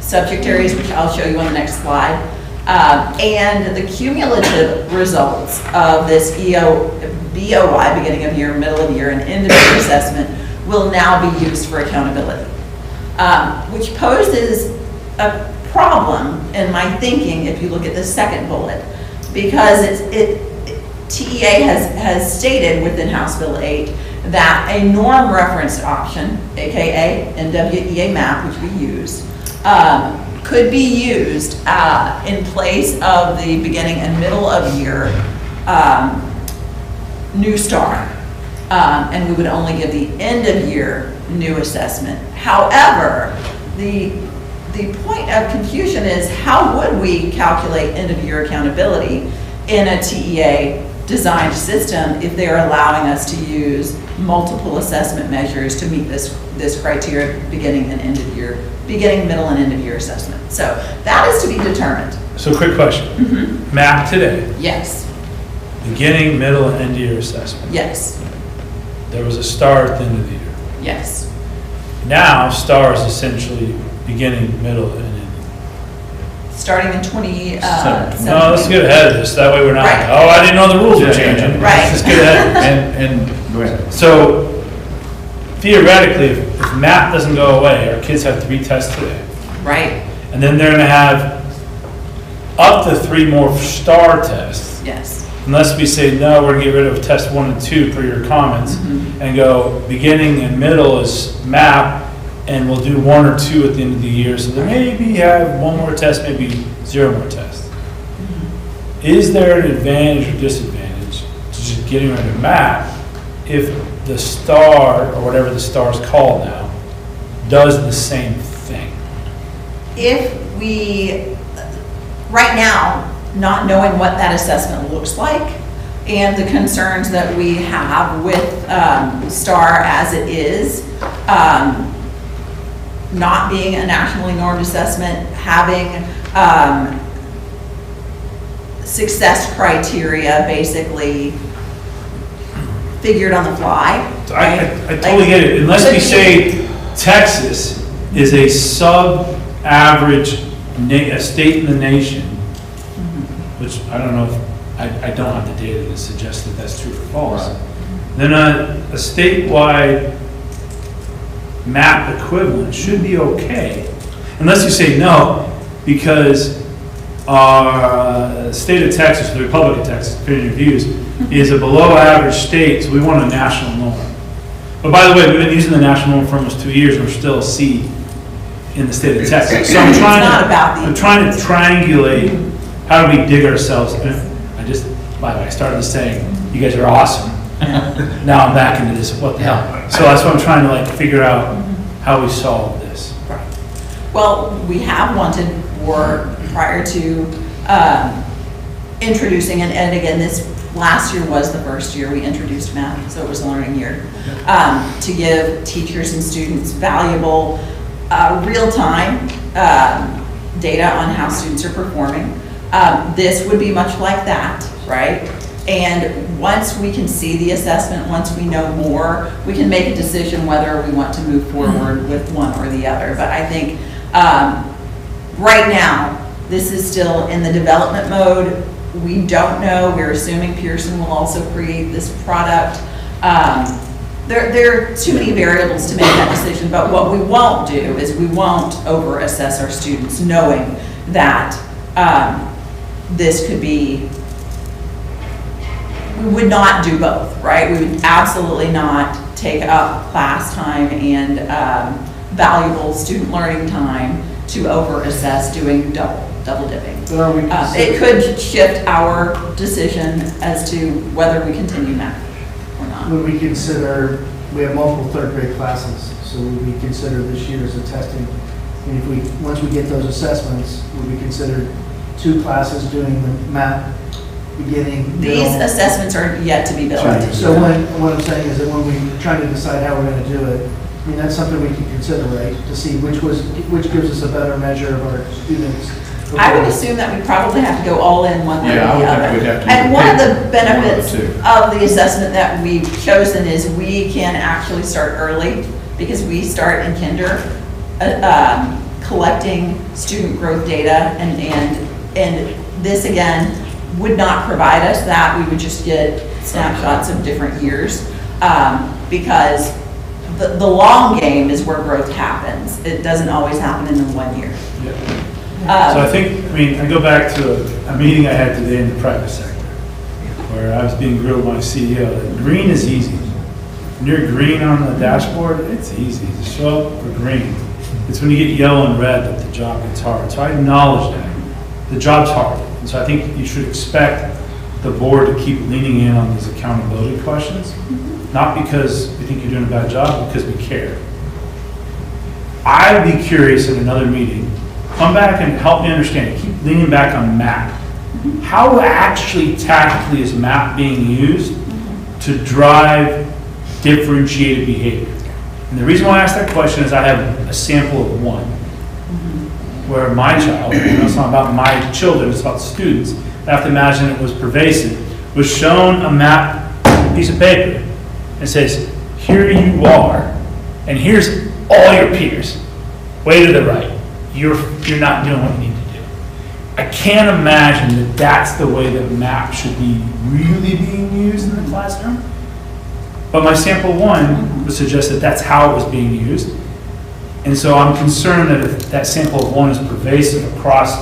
subject areas, which I'll show you on the next slide. And the cumulative results of this BOY, beginning of year, middle of year, and end of year assessment will now be used for accountability, which poses a problem in my thinking if you look at the second bullet, because TEA has stated within House Bill 8 that a norm reference option, aka NWEA MAP, which we use, could be used in place of the beginning and middle of year new STAR, and we would only give the end of year new assessment. However, the point of confusion is, how would we calculate end of year accountability in a TEA designed system if they're allowing us to use multiple assessment measures to meet this criteria, beginning, middle, and end of year assessment? So that is to be determined. So quick question. Mm-hmm. MAP today, Yes, beginning, middle, and end of year assessment. yes, There was a STAR at the end of the year. yes. Now, STAR is essentially beginning, middle, and end. Starting in 2017. No, let's get ahead of this. That way we're not, Right. oh, I didn't know the rules were changing. Right. Let's just get ahead of this. And, go ahead. So theoretically, if MAP doesn't go away, our kids have 3 tests today, Right, and then they're going to have up to 3 more STAR tests, yes. unless we say, no, we're going to get rid of test 1 and 2 per your comments, and go beginning and middle is MAP, and we'll do 1 or 2 at the end of the year, so then maybe have 1 more test, maybe 0 more tests. Is there an advantage or disadvantage to just getting rid of MAP if the STAR, or whatever the STAR is called now, does the same thing? If we, right now, not knowing what that assessment looks like and the concerns that we have with STAR as it is, not being a nationally normed assessment, having success criteria basically figured on the fly. So right? I totally get it, unless we say Texas is a sub-average state in the nation, which I don't know if, I don't have the data to suggest that that's true or false, then a statewide MAP equivalent should be okay. Unless you say no, because our state of Texas, the Republic of Texas, opinion and views, is a below average state, so we want a national norm. But by the way, we've been using the national norm for almost 2 years, and we're still a C in the state of Texas. So I'm trying to triangulate, how do we dig ourselves? By the way, I started this saying, you guys are awesome. Now I'm back into this, what the hell? So that's what I'm trying to figure out how we solve this. Right. Well, we have wanted for, prior to introducing, and again, this last year was the first year we introduced MAP, so it was a learning year, to give teachers and students valuable real-time data on how students are performing. This would be much like that, right? And once we can see the assessment, once we know more, we can make a decision whether we want to move forward with one or the other. But I think right now, this is still in the development mode. We don't know. We're assuming Pearson will also create this product. There are too many variables to make that decision, but what we won't do is we won't over-assess our students, knowing that this could be we would not do both, right? We would absolutely not take up class time and valuable student learning time to over-assess doing double dipping. But are we It could shift our decision as to whether we continue math or not. Would we consider, we have multiple third grade classes, so would we consider this year as a testing? And if we, once we get those assessments, would we consider 2 classes doing the math beginning? These middle? assessments are yet to be built. So what I'm saying is that when we try to decide how we're going to do it, I mean, that's something we can consider, right? To see which gives us a better measure of our students. I would assume that we probably have to go all in one way or Yeah, I the would other. think we'd have to And do one of one the of benefits the two. of the assessment that we've chosen is we can actually start early because we start in kinder, collecting student growth data, and this again would not provide us that. We would just get snapshots of different years because the long game is where growth happens. It doesn't always happen in the 1 year. So I think, I go back to a meeting I had today in the private sector, where I was being grilled by my CEO, that green is easy. When you're green on the dashboard, it's easy to show up for green. It's when you get yellow and red that the job gets hard. So I acknowledge that. The job's hard. And so I think you should expect the board to keep leaning in on these accountability questions, not because we think you're doing a bad job, because we care. I'd be curious in another meeting, come back and help me understand, keep leaning back on MAP. How actually tactically is MAP being used to drive differentiated behavior? And the reason why I ask that question is I have a sample of one, where my child, it's not about my children, it's about students, I have to imagine it was pervasive, was shown a MAP piece of paper and says, here you are, and here's all your peers, way to the right. You're not doing what you need to do. I can't imagine that that's the way that MAP should be really being used in the classroom. But my sample one would suggest that that's how it was being used. And so I'm concerned that if that sample of one is pervasive across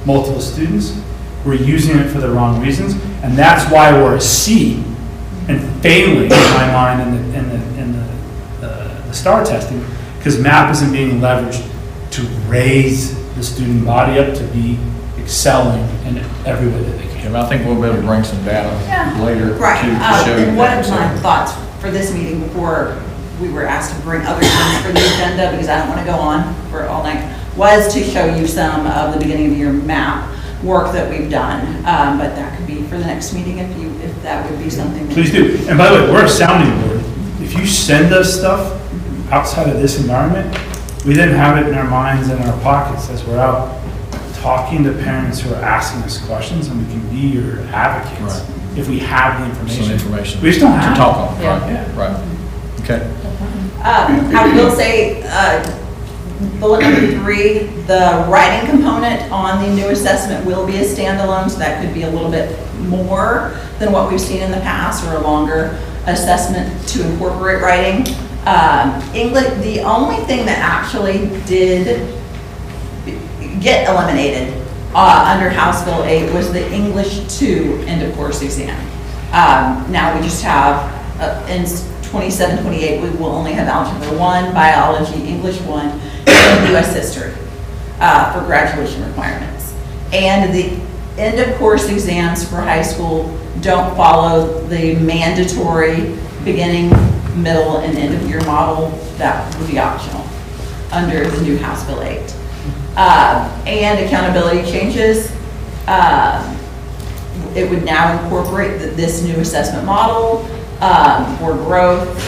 multiple students, we're using it for the wrong reasons. And that's why we're a C and failing, in my mind, in the STAR testing, because MAP isn't being leveraged to raise the student body up to be excelling in every way that they can. And I think we'll be able to bring some data later Right. to show you And one that. of my thoughts for this meeting before we were asked to bring other things for the agenda, because I don't want to go on for all night, was to show you some of the beginning of the year MAP work that we've done. But that could be for the next meeting if that would be something. Please do. And by the way, we're a sounding board. If you send us stuff outside of this environment, we then have it in our minds and our pockets as we're out talking to parents who are asking us questions, and we can be your advocates if we have the information. Some information. We just don't have to talk on. Yeah. Right. Okay. I will say, bullet number 3, the writing component on the new assessment will be a standalone, so that could be a little bit more than what we've seen in the past, or a longer assessment to incorporate writing. English, the only thing that actually did get eliminated under House Bill 8 was the English 2 end of course exam. Now we just have, in 27-28, we will only have Algebra 1, Biology, English 1, and U.S. History for graduation requirements. And the end of course exams for high school don't follow the mandatory beginning, middle, and end of year model. That would be optional under the new House Bill 8. And accountability changes. It would now incorporate this new assessment model for growth.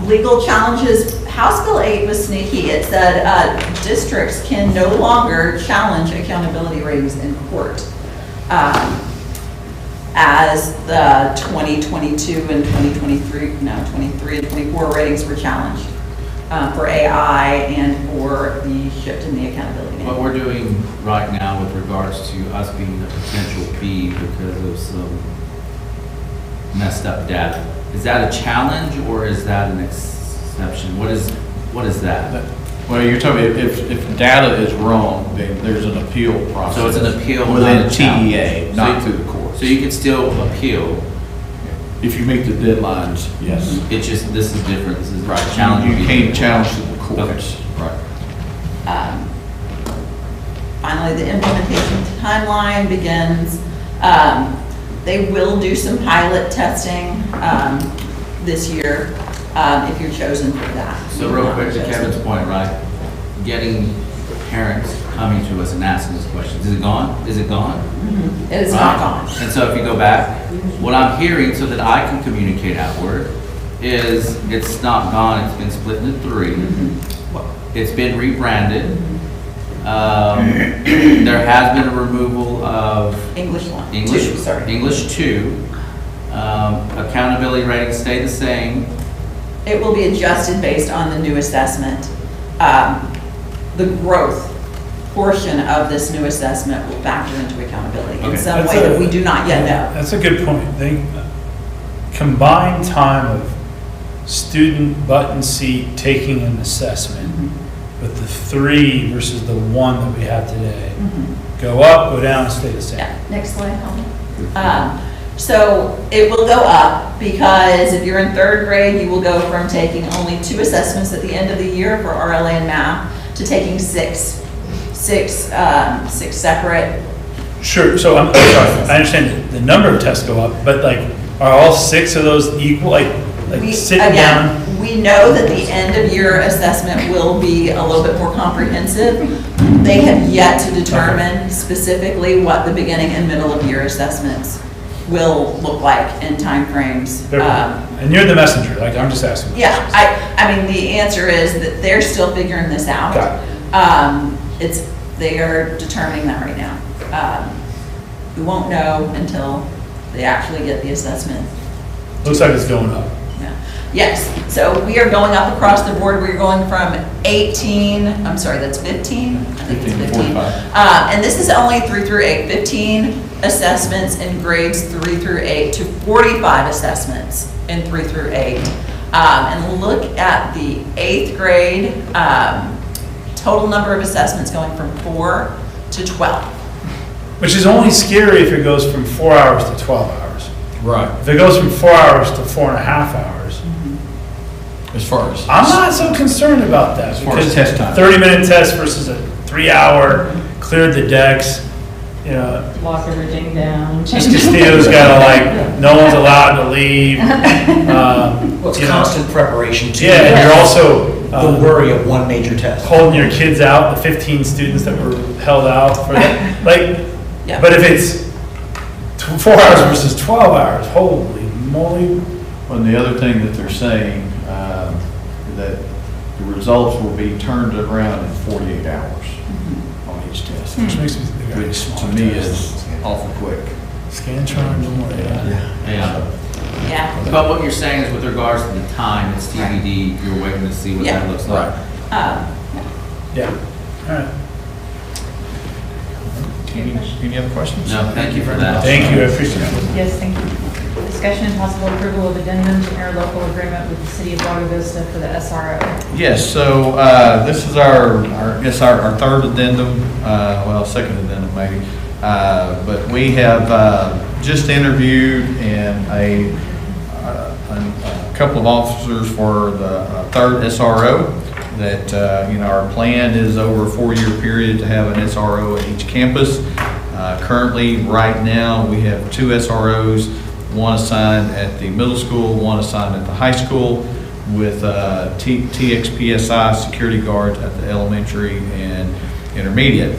Legal challenges. House Bill 8 was sneaky. It said districts can no longer challenge accountability ratings in court. As the 2022 and 23 and 24 ratings were challenged for AI and for the shift in the accountability. What we're doing right now with regards to us being a potential B because of some messed up data, is that a challenge or is that an exception? What is that? Well, you're talking, if data is wrong, then there's an appeal process. So it's an appeal within not a challenge. TEA, not through the courts. So you could still appeal If you meet the deadlines, yes. It's just, this is different, this is Right, challenging. you can't challenge the courts. Right. Finally, the implementation timeline begins. They will do some pilot testing this year if you're chosen for that. So real quick, to Kevin's point, right, getting parents coming to us and asking us questions, is it gone? Is it gone? It is Right? not gone. And so if you go back, what I'm hearing so that I can communicate outward is it's not gone, it's been split into 3. It's been rebranded. There has been a removal of English 1, English, 2, sorry. English 2. Accountability ratings stay the same. It will be adjusted based on the new assessment. The growth portion of this new assessment will factor into accountability in Okay. some That's way a- that we do not yet know. That's a good point. They combined time of student button seat taking an assessment with the 3 versus the 1 that we have today. Go up, go down, stay the same. Yeah, next slide, Helen. So it will go up because if you're in 3rd grade, you will go from taking only 2 assessments at the end of the year for RLA and math to taking 6 separate. Sure, so I'm sorry, I understand the number of tests go up, but like, are all 6 of those equal, like sitting down? Again, we know that the end of year assessment will be a little bit more comprehensive. They have yet to determine specifically what the beginning and middle of year assessments will look like in timeframes. And you're the messenger, like, I'm just asking. Yeah, I mean, the answer is that they're still figuring this out. They are determining that right now. We won't know until they actually get the assessment. Looks like it's going up. Yeah. Yes, so we are going up across the board. We're going from 18, I'm sorry, that's 15? I think it's 15. And this is only 3 through 8, 15 assessments in grades 3 through 8 to 45 assessments in 3 through 8. And look at the 8th grade, total number of assessments going from 4 to 12. Which is only scary if it goes from 4 hours to 12 hours. Right. If it goes from 4 hours to 4.5 hours, As far as. I'm not so concerned about that. As far as because test time. 30-minute test versus a 3-hour, cleared the decks, you know, Lock everything down. Ms. Castillo's got to like, no one's allowed to leave. Well, it's You know. constant preparation too. Yeah, and you're also The worry of one major test. holding your kids out, the 15 students that were held out for that. Like, Yeah. but if it's 4 hours versus 12 hours, holy moly. Well, the other thing that they're saying, that the results will be turned around in 48 hours on each test, Which makes me think they're which to small me tests. is awful quick. Scantron, don't worry about it. Yeah. Yeah. But what you're saying is with regards to the time, it's TBD, you're waiting to see what Yeah. that looks like. Yeah, all right. Any other questions? No, thank you for that. Thank you, I appreciate it. Yes, thank you. Discussion and possible approval of addendum to interlocal agreement with the city of Lago Vista for the SRO. Yes, so this is our 3rd addendum, well, 2nd addendum maybe. But we have just interviewed and a couple of officers for the 3rd SRO that, our plan is over a 4-year period to have an SRO at each campus. Currently, right now, we have 2 SROs, one assigned at the middle school, one assigned at the high school, with TXPSI security guards at the elementary and intermediate.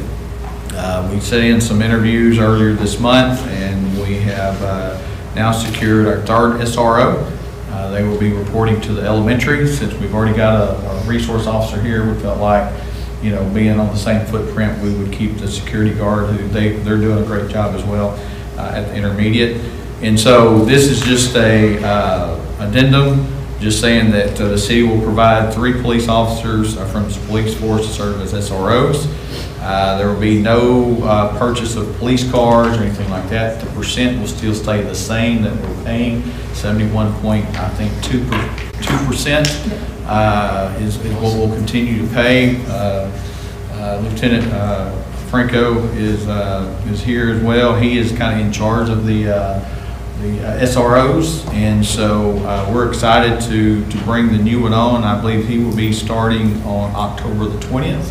We set in some interviews earlier this month, and we have now secured our 3rd SRO. They will be reporting to the elementary. Since we've already got a resource officer here, we felt like, being on the same footprint, we would keep the security guard, who they're doing a great job as well at the intermediate. And so this is just a addendum, just saying that the city will provide 3 police officers from the police force to serve as SROs. There will be no purchase of police cars or anything like that. The percent will still stay the same that we're paying, 71.2% is what we'll continue to pay. Lieutenant Franco is here as well. He is kind of in charge of the SROs, and so we're excited to bring the new one on. I believe he will be starting on October the 20th.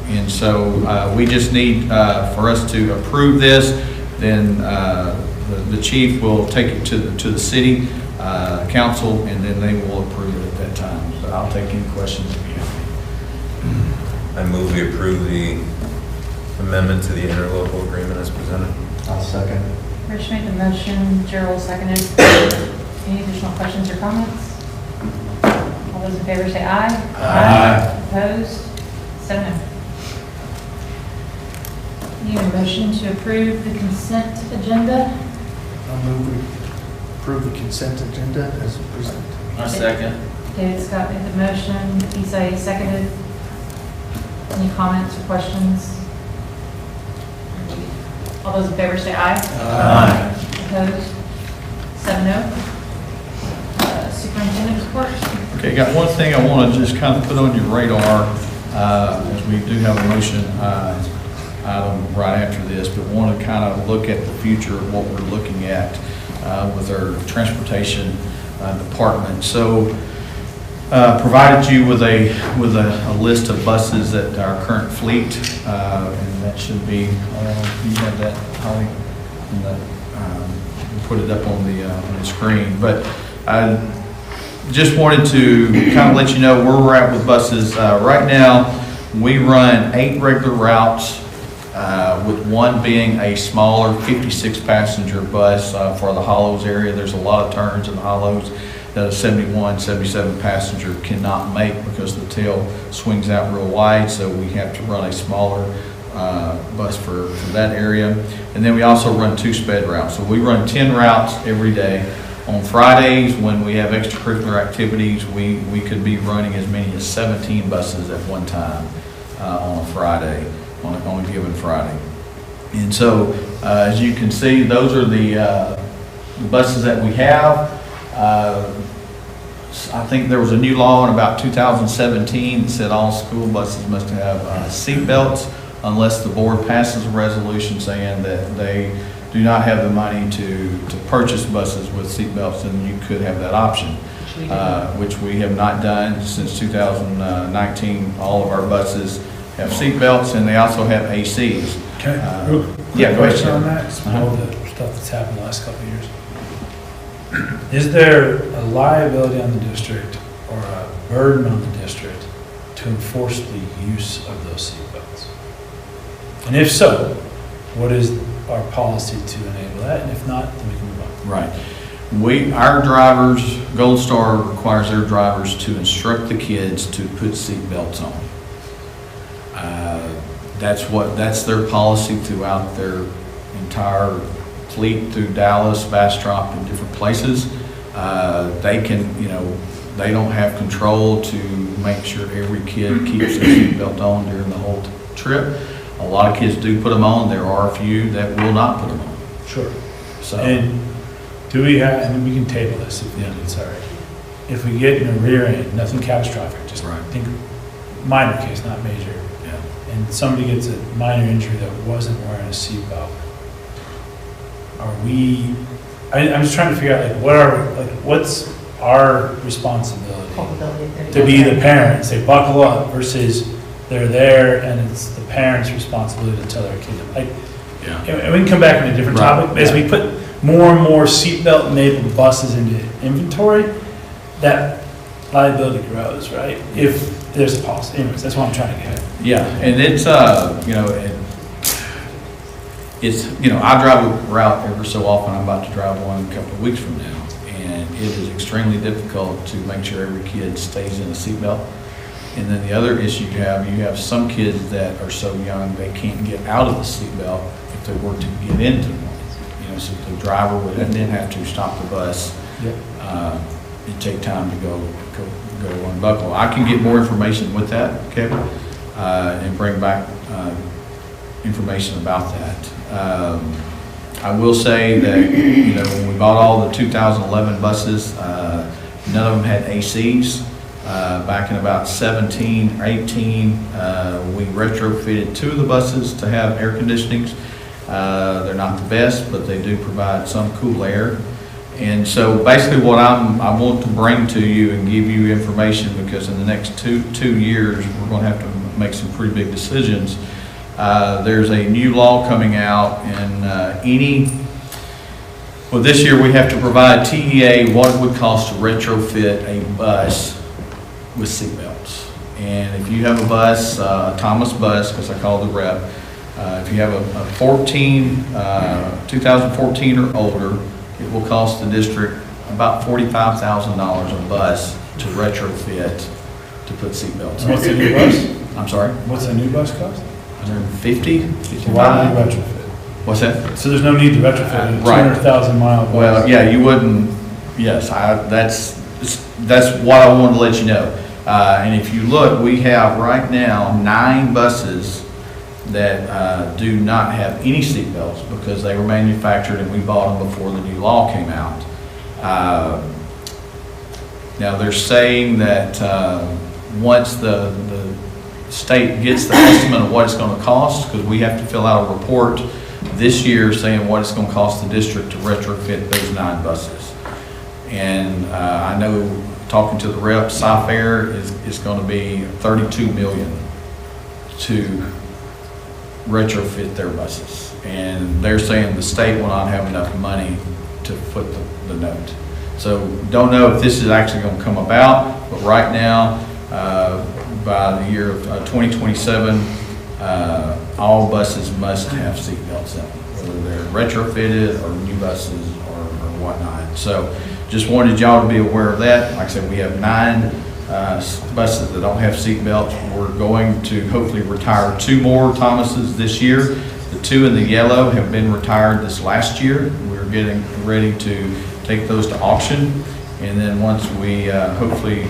And so we just need for us to approve this, then the chief will take it to the city council, and then they will approve it at that time. So I'll take any questions if you have any. I move we approve the amendment to the interlocal agreement as presented. I'll second. Rich made the motion, Gerald seconded. Any additional questions or comments? All those in favor say aye. Aye. Opposed? 7-0. Need a motion to approve the consent agenda? I'll move we approve the consent agenda as presented. A second. David Scott made the motion, Isai seconded. Any comments or questions? All those in favor say aye. Aye. Opposed? 7-0. Superintendent report? Okay, got one thing I want to just kind of put on your radar, as we do have a motion item right after this, but want to kind of look at the future of what we're looking at with our transportation department. So, provided you with a list of buses that our current fleet, and that should be, you have that, Holly, we'll put it up on the screen. But I just wanted to kind of let you know where we're at with buses. Right now, we run 8 regular routes, with one being a smaller 56-passenger bus for the Hollows area. There's a lot of turns in the Hollows that a 71, 77 passenger cannot make because the tail swings out real wide, so we have to run a smaller bus for that area. And then we also run 2 sped routes. So we run 10 routes every day. On Fridays, when we have extracurricular activities, we could be running as many as 17 buses at one time on a Friday, on a given Friday. And so, as you can see, those are the buses that we have. I think there was a new law in about 2017 that said all school buses must have seat belts unless the board passes a resolution saying that they do not have the money to purchase buses with seat belts, then you could have that option, which we have not done since 2019. All of our buses have seat belts, and they also have ACs. Can I, real quick Yeah, go ahead. question on that? It's all the stuff that's happened the last couple of years. Is there a liability on the district or a burden on the district to enforce the use of those seatbelts? And if so, what is our policy to enable that? And if not, then we can move on. Right. Our drivers, Gold Star requires their drivers to instruct the kids to put seat belts on. That's their policy throughout their entire fleet through Dallas, Bastrop, and different places. They can, they don't have control to make sure every kid keeps their seat belt on during the whole trip. A lot of kids do put them on. There are a few that will not put them on. Sure. So, And do we have, and we can table this if needed, sorry. If we get in a rear end, nothing catastrophic, just Right. think minor case, not major. yeah. And somebody gets a minor injury that wasn't wearing a seatbelt, are we, I'm just trying to figure out, what's our responsibility to be the parent and say, buckle up, versus they're there and it's the parent's responsibility to tell their kid. Yeah. And we can come back on a different Right. topic, as we put more and more seatbelt enabled buses into inventory, that liability grows, right? If there's a policy. Anyways, that's what I'm trying to get at. Yeah, and it's, I drive a route every so often. I'm about to drive one a couple of weeks from now. And it is extremely difficult to make sure every kid stays in a seatbelt. And then the other issue you have some kids that are so young they can't get out of the seatbelt if they were to get into one. So the driver would then have to stop the bus. Yep. It'd take time to go unbuckle. I can get more information with that, Kevin, and bring back information about that. I will say that, when we bought all the 2011 buses, none of them had ACs. Back in about 17, 18, we retrofitted 2 of the buses to have air conditionings. They're not the best, but they do provide some cool air. And so basically what I want to bring to you and give you information, because in the next two years, we're going to have to make some pretty big decisions. There's a new law coming out, and well, this year we have to provide TEA what it would cost to retrofit a bus with seatbelts. And if you have a bus, a Thomas bus, because I call the rep, if you have a 2014 or older, it will cost the district about $45,000 a bus to retrofit to put seatbelts What's a on. new bus? I'm sorry? What's a new bus cost? 150? So why do you retrofit? What's that? So there's no need to retrofit a Right. 200,000 mile bus? Well, yeah, you wouldn't, yes, that's what I wanted to let you know. And if you look, we have right now 9 buses that do not have any seatbelts because they were manufactured and we bought them before the new law came out. Now they're saying that once the state gets the estimate of what it's going to cost, because we have to fill out a report this year saying what it's going to cost the district to retrofit those 9 buses. And I know, talking to the rep, Cy-Fair is going to be $32 million to retrofit their buses. And they're saying the state will not have enough money to foot the note. So don't know if this is actually going to come about, but right now, by the year of 2027, all buses must have seatbelts in them, whether they're retrofitted or new buses or whatnot. So just wanted y'all to be aware of that. Like I said, we have 9 buses that don't have seatbelts. We're going to hopefully retire 2 more Thomases this year. The 2 in the yellow have been retired this last year. We're getting ready to take those to auction. And then once we hopefully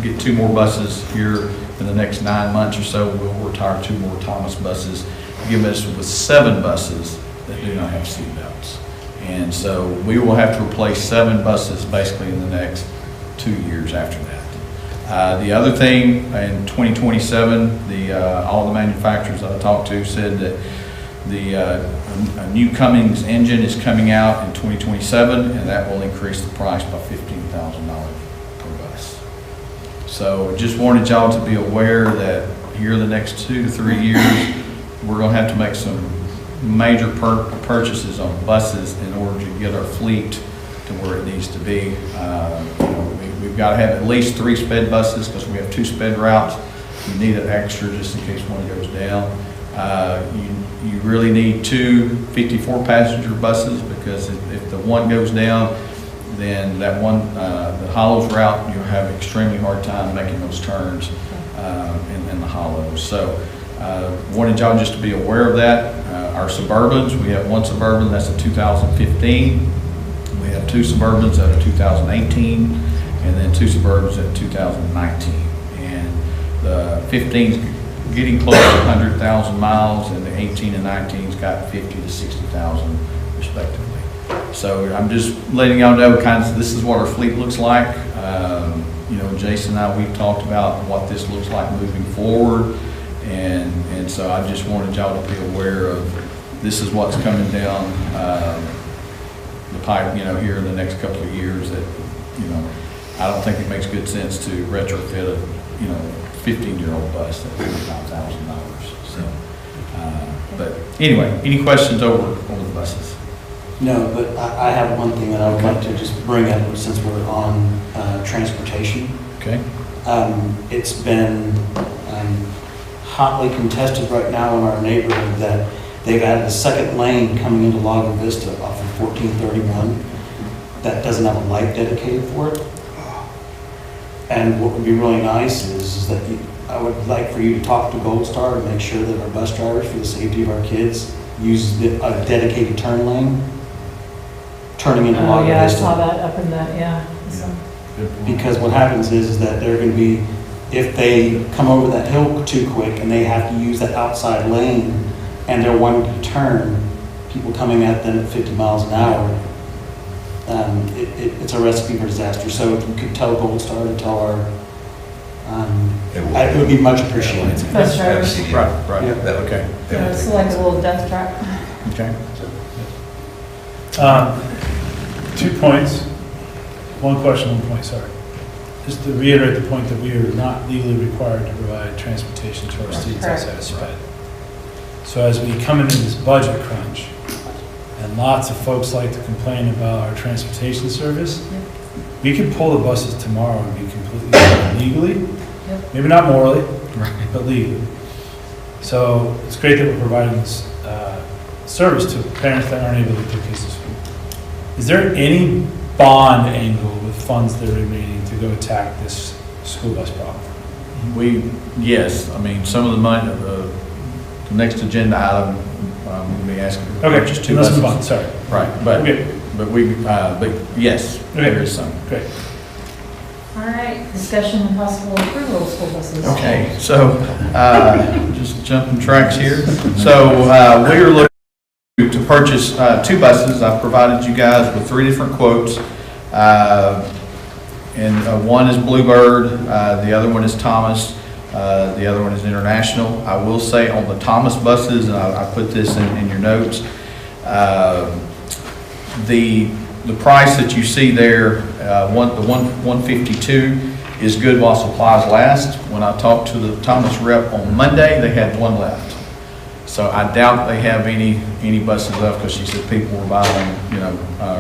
get 2 more buses here in the next 9 months or so, we'll retire 2 more Thomas buses, giving us with 7 buses that do not have seatbelts. And so we will have to replace 7 buses basically in the next 2 years after that. The other thing, in 2027, all the manufacturers that I talked to said that a new Cummins engine is coming out in 2027, and that will increase the price by $15,000 per bus. So just wanted y'all to be aware that here in the next 2 to 3 years, we're going to have to make some major purchases on buses in order to get our fleet to where it needs to be. We've got to have at least 3 sped buses because we have 2 sped routes. You need an extra just in case one goes down. You really need 2 54-passenger buses because if the one goes down, then that one, the hollows route, you'll have extremely hard time making those turns in the hollows. So wanted y'all just to be aware of that. Our Suburbans, we have 1 Suburban that's a 2015. We have 2 Suburbans that are 2018, and then 2 Suburbans at 2019. And the 15's getting close to 100,000 miles, and the 18 and 19's got 50 to 60,000 respectively. So I'm just letting y'all know this is what our fleet looks like. Jason and I, we've talked about what this looks like moving forward. And so I just wanted y'all to be aware of this is what's coming down the pipe, here in the next couple of years that, I don't think it makes good sense to retrofit a, 15-year-old bus at $45,000. So, but anyway, any questions over the buses? No, but I have one thing that I would like to just bring up since we're on transportation. Okay. It's been hotly contested right now in our neighborhood that they've added a second lane coming into Lago Vista off of 1431 that doesn't have a light dedicated for it. And what would be really nice is that I would like for you to talk to Gold Star and make sure that our bus drivers, for the safety of our kids, use a dedicated turn lane turning into Lago Yeah, I Vista. saw that up in that, yeah. So- Because what happens is that they're going to be, if they come over that hill too quick and they have to use that outside lane and they're wanting to turn, people coming at them at 50 miles an hour, it's a recipe for disaster. So if you could tell Gold Star to tell our, it would be much appreciated. Bus drivers. Right. Yeah. Okay. Yeah, it's like a little death trap. Okay. 2 points. One question, 1 point, sorry. Just to reiterate the point that we are not legally required to provide transportation to our students outside of SPED. So as we come into this budget crunch, and lots of folks like to complain about our transportation service, we could pull the buses tomorrow and be completely legally, maybe not morally, but legally. So it's great that we're providing this service to parents that aren't able to take kids to school. Is there any bond angle with funds that are remaining to go attack this school bus problem? Yes, I mean, some of the money, the next agenda item, we'll be asking. Okay, just two let's buses. move on, sorry. Right, but yes, there is some. Great. All right, discussion and possible approval of school buses. Okay, so, just jumping tracks here. So, we are looking to purchase 2 buses. I've provided you guys with 3 different quotes. And one is Bluebird, the other one is Thomas, the other one is International. I will say on the Thomas buses, and I put this in your notes, the price that you see there, the 152 is good while supplies last. When I talked to the Thomas rep on Monday, they had 1 left. So I doubt they have any buses left, because she said people were buying them,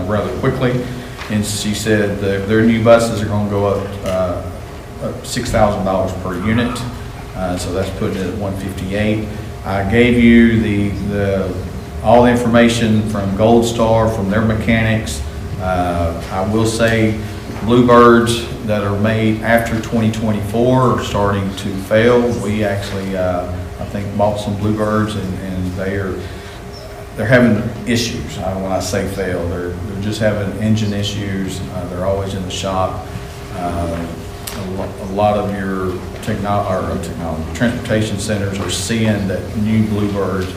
rather quickly. And she said their new buses are going to go up $6,000 per unit. So that's putting it at 158. I gave you all the information from Gold Star, from their mechanics. I will say Bluebirds that are made after 2024 are starting to fail. We actually, I think, bought some Bluebirds, and they're having issues. When I say fail, they're just having engine issues. They're always in the shop. A lot of your transportation centers are seeing that new Bluebirds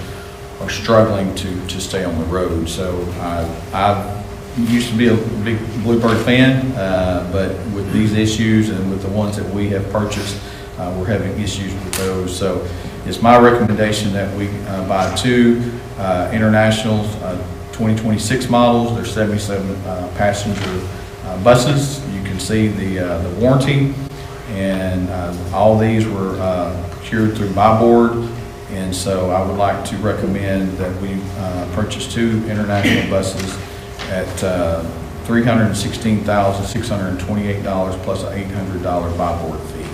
are struggling to stay on the road. So I used to be a big Bluebird fan, but with these issues and with the ones that we have purchased, we're having issues with those. So it's my recommendation that we buy 2 Internationals, 2026 models. They're 77 passenger buses. You can see the warranty, and all these were procured through my board. And so I would like to recommend that we purchase 2 International buses at $316,628 plus an $800 buy board fee.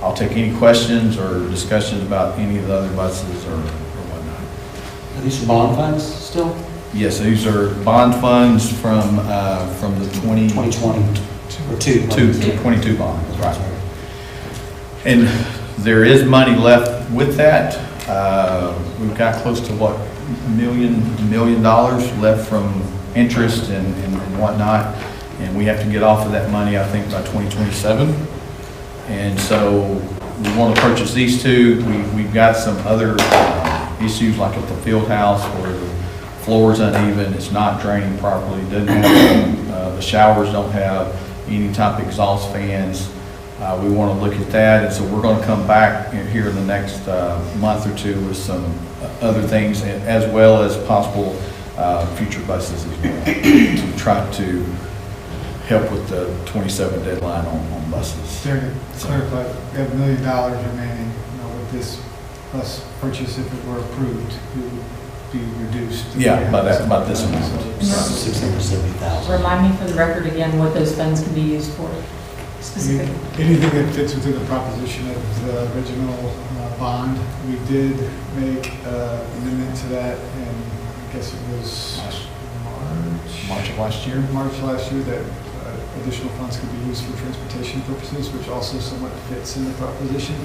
I'll take any questions or discussions about any of the other buses or whatnot. Are these bond funds still? Yes, these are bond funds from the 2020 or 22 bond, right. And there is money left with that. We've got close to $1 million left from interest and whatnot, and we have to get off of that money, I think, by 2027. And so we want to purchase these 2. We've got some other issues, like at the field house where the floor is uneven, it's not draining properly, doesn't have, the showers don't have any type of exhaust fans. We want to look at that, and so we're going to come back here in the next month or 2 with some other things, as well as possible future buses as well, to try to help with the 27 deadline on buses. To clarify, we have $1 million remaining with this bus purchase. If it were approved, it would be reduced. Yeah, by this amount. $670,000. Remind me for the record again what those funds can be used for specifically. Anything that fits within the proposition of the original bond. We did make an amendment to that, and I guess it was March of last year. March last year, that additional funds could be used for transportation purposes, which also somewhat fits in the proposition,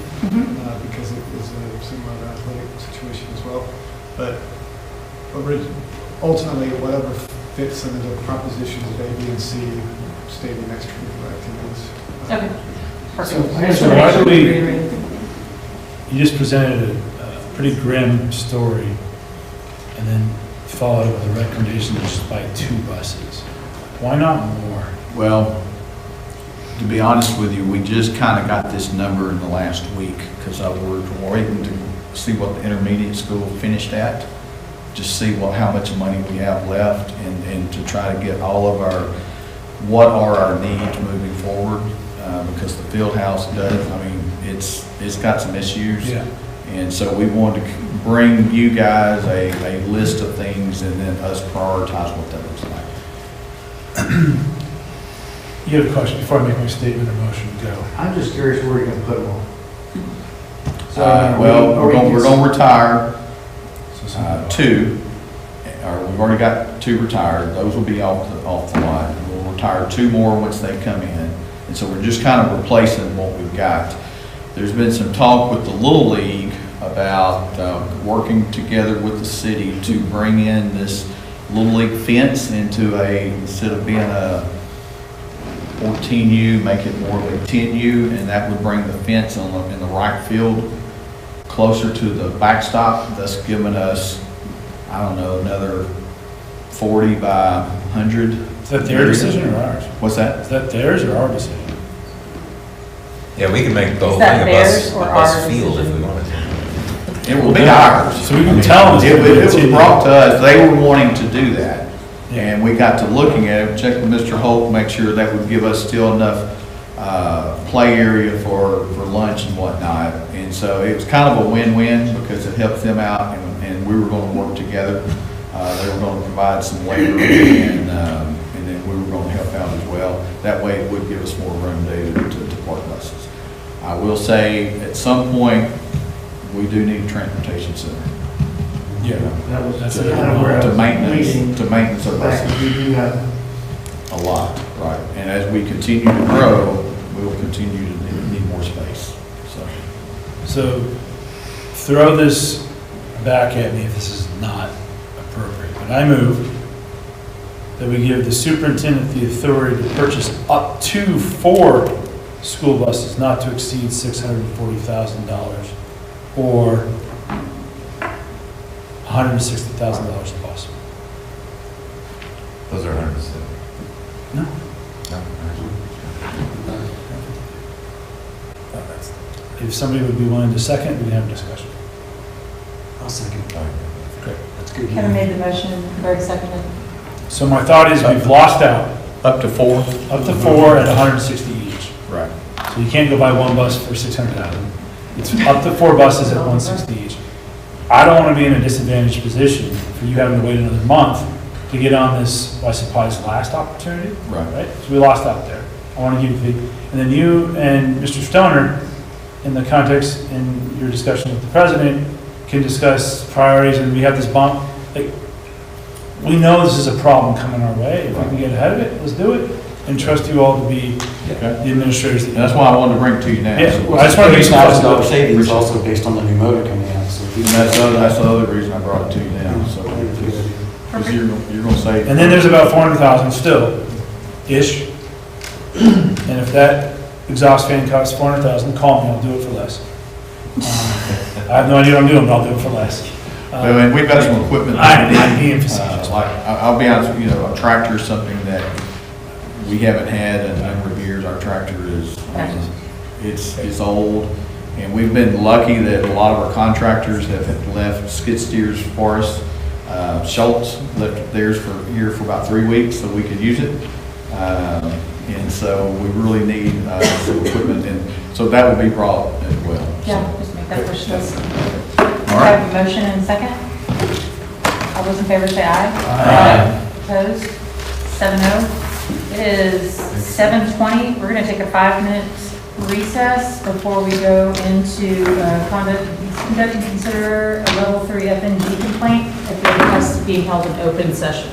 because it is a similar athletic situation as well. But ultimately, whatever fits under the propositions of A, B, and C, stating extracurricular activities. Okay. So why do you just presented a pretty grim story and then followed it with a recommendation to just buy 2 buses. Why not more? Well, to be honest with you, we just kind of got this number in the last week, because we're waiting to see what the intermediate school finished at. just see how much money we have left and to try to get all of what are our needs moving forward, because the field house does, I mean, it's got some issues. Yeah. And so we wanted to bring you guys a list of things and then us prioritize what that looks like. You have a question before I make my statement or motion, go. I'm just curious where you're gonna put them all. Well, we're going to retire two, or we've already got two retired. Those will be off the lot. We'll retire two more once they come in. And so we're just kind of replacing what we've got. There's been some talk with the Little League about working together with the city to bring in this Little League fence into instead of being a 14U, make it more of a 10U, and that would bring the fence in the right field closer to the backstop, thus giving us, I don't know, another 40 by 100. Is that their decision or ours? What's that? Is that theirs or our decision? Yeah, we can make the whole that thing theirs a or bus our field if decision? we wanted to. It will be ours. So we can tell them. It was brought to us, they were wanting to do that. And we got to looking at it, checked with Mr. Holt, make sure that would give us still enough play area for lunch and whatnot. And so it was kind of a win-win because it helps them out and we were going to work together. They were going to provide some labor and then we were going to help out as well. That way it would give us more room to park buses. I will say at some point we do need a transportation center. Yeah. That's it. kind of where I To was leading. maintenance of Back, buses. we do have, A lot, right. And as we continue to grow, we will continue to need more space, so. So throw this back at me if this is not appropriate, but I move that we give the superintendent the authority to purchase up to 4 school buses not to exceed $640,000 or $160,000 a bus. Those are 100%. No. If somebody would be willing to second, we can have a discussion. I'll second. Great. That's good. Kevin made the motion, Greg seconded. So my thought is we've lost out Up to 4? up to 4 at 160 each. Right. So you can't go buy one bus for 600,000. It's up to 4 buses at 160 each. I don't want to be in a disadvantaged position for you having to wait another month to get on this, well, I suppose, last opportunity. Right. So we lost out there. I want to give you, and then you and Mr. Stoner, in the context, in your discussion with the president, can discuss priorities, and we have this bump. Like, we know this is a problem coming our way. If we can get ahead of it, let's do it, and trust you all to be Okay. the administrators. And that's why I wanted to bring it to you now. Yeah. So- I just want to be $30,000 savings also based on the new motor coming out, so. And that's the other reason I brought it to you now, so. Because you're going to say. And then there's about 400,000 still-ish. And if that exhaust fan costs 400,000, call me, I'll do it for less. I have no idea what I'm doing, but I'll do it for less. And we've got some equipment. I'm being facetious. Like, I'll be honest, with you, a tractor is something that we haven't had in a number of years. Our tractor is, it's old. And we've been lucky that a lot of our contractors have left skid steers for us. Schultz left theirs here for about 3 weeks so we could use it. And so we really need some equipment, and so that would be brought as well. Yeah, just make that push list. All right. Have a motion and a second. All those in favor say aye. Aye. Opposed? 7-0. It is 7:20. We're going to take a 5-minute recess before we go into conduct and consider a level 3 FNG complaint at the request being held in open session.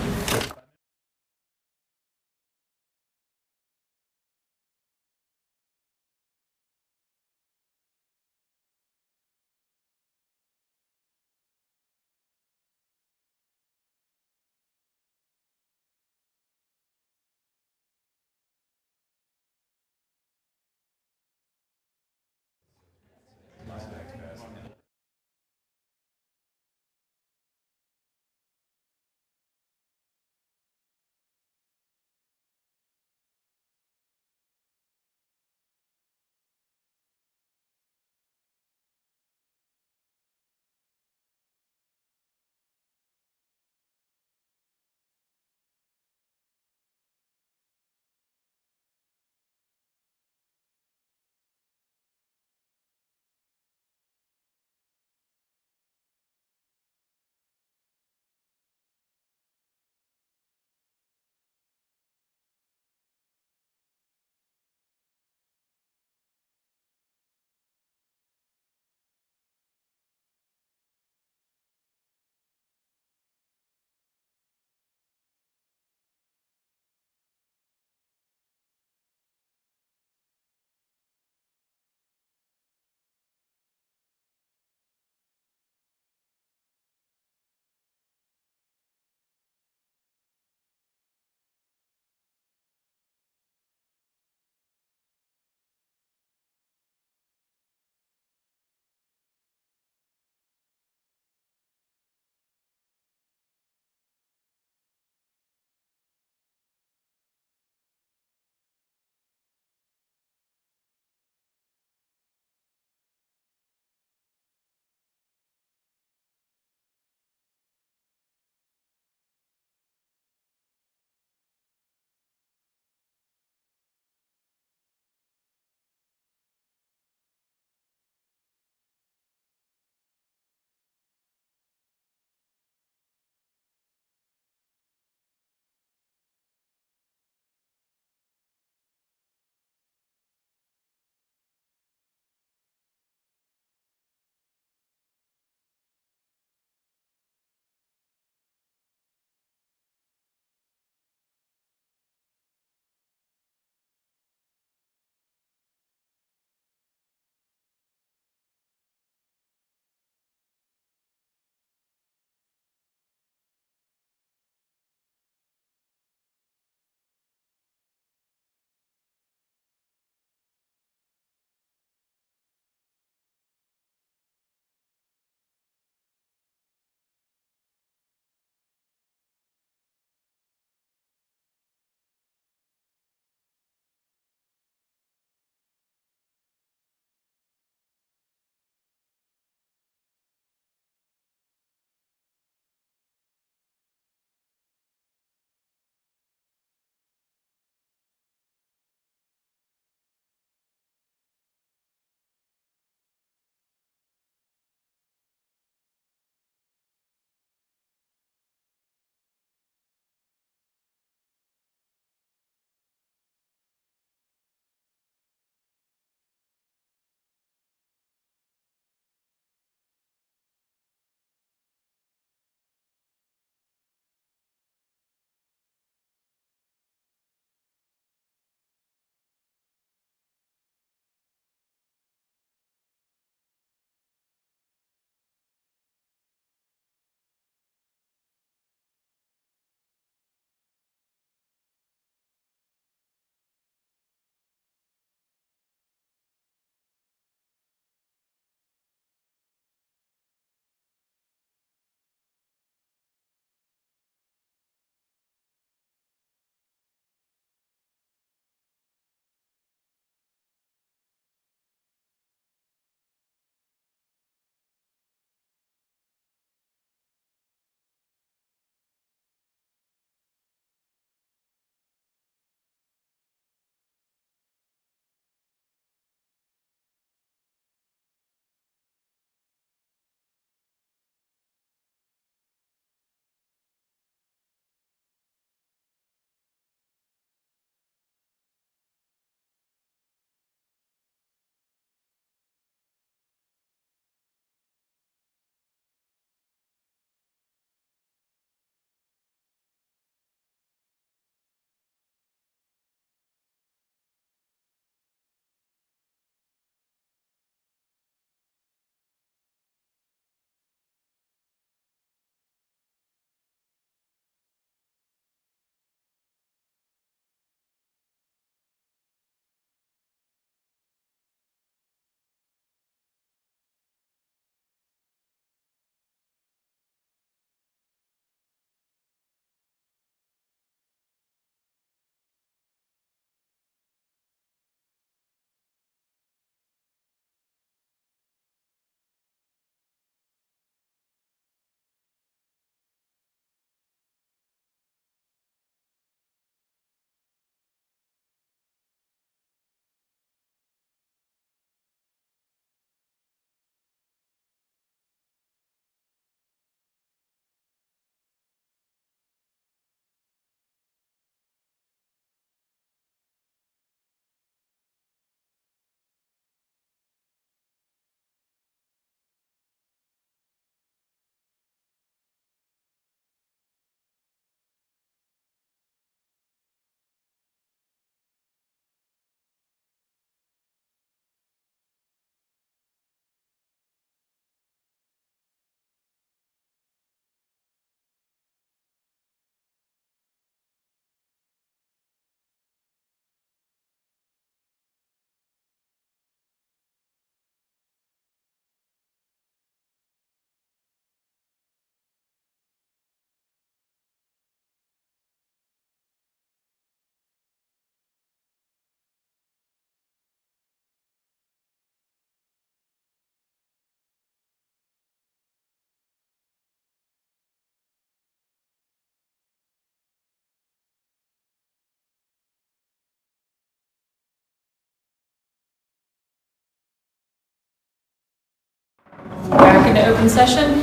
into open session.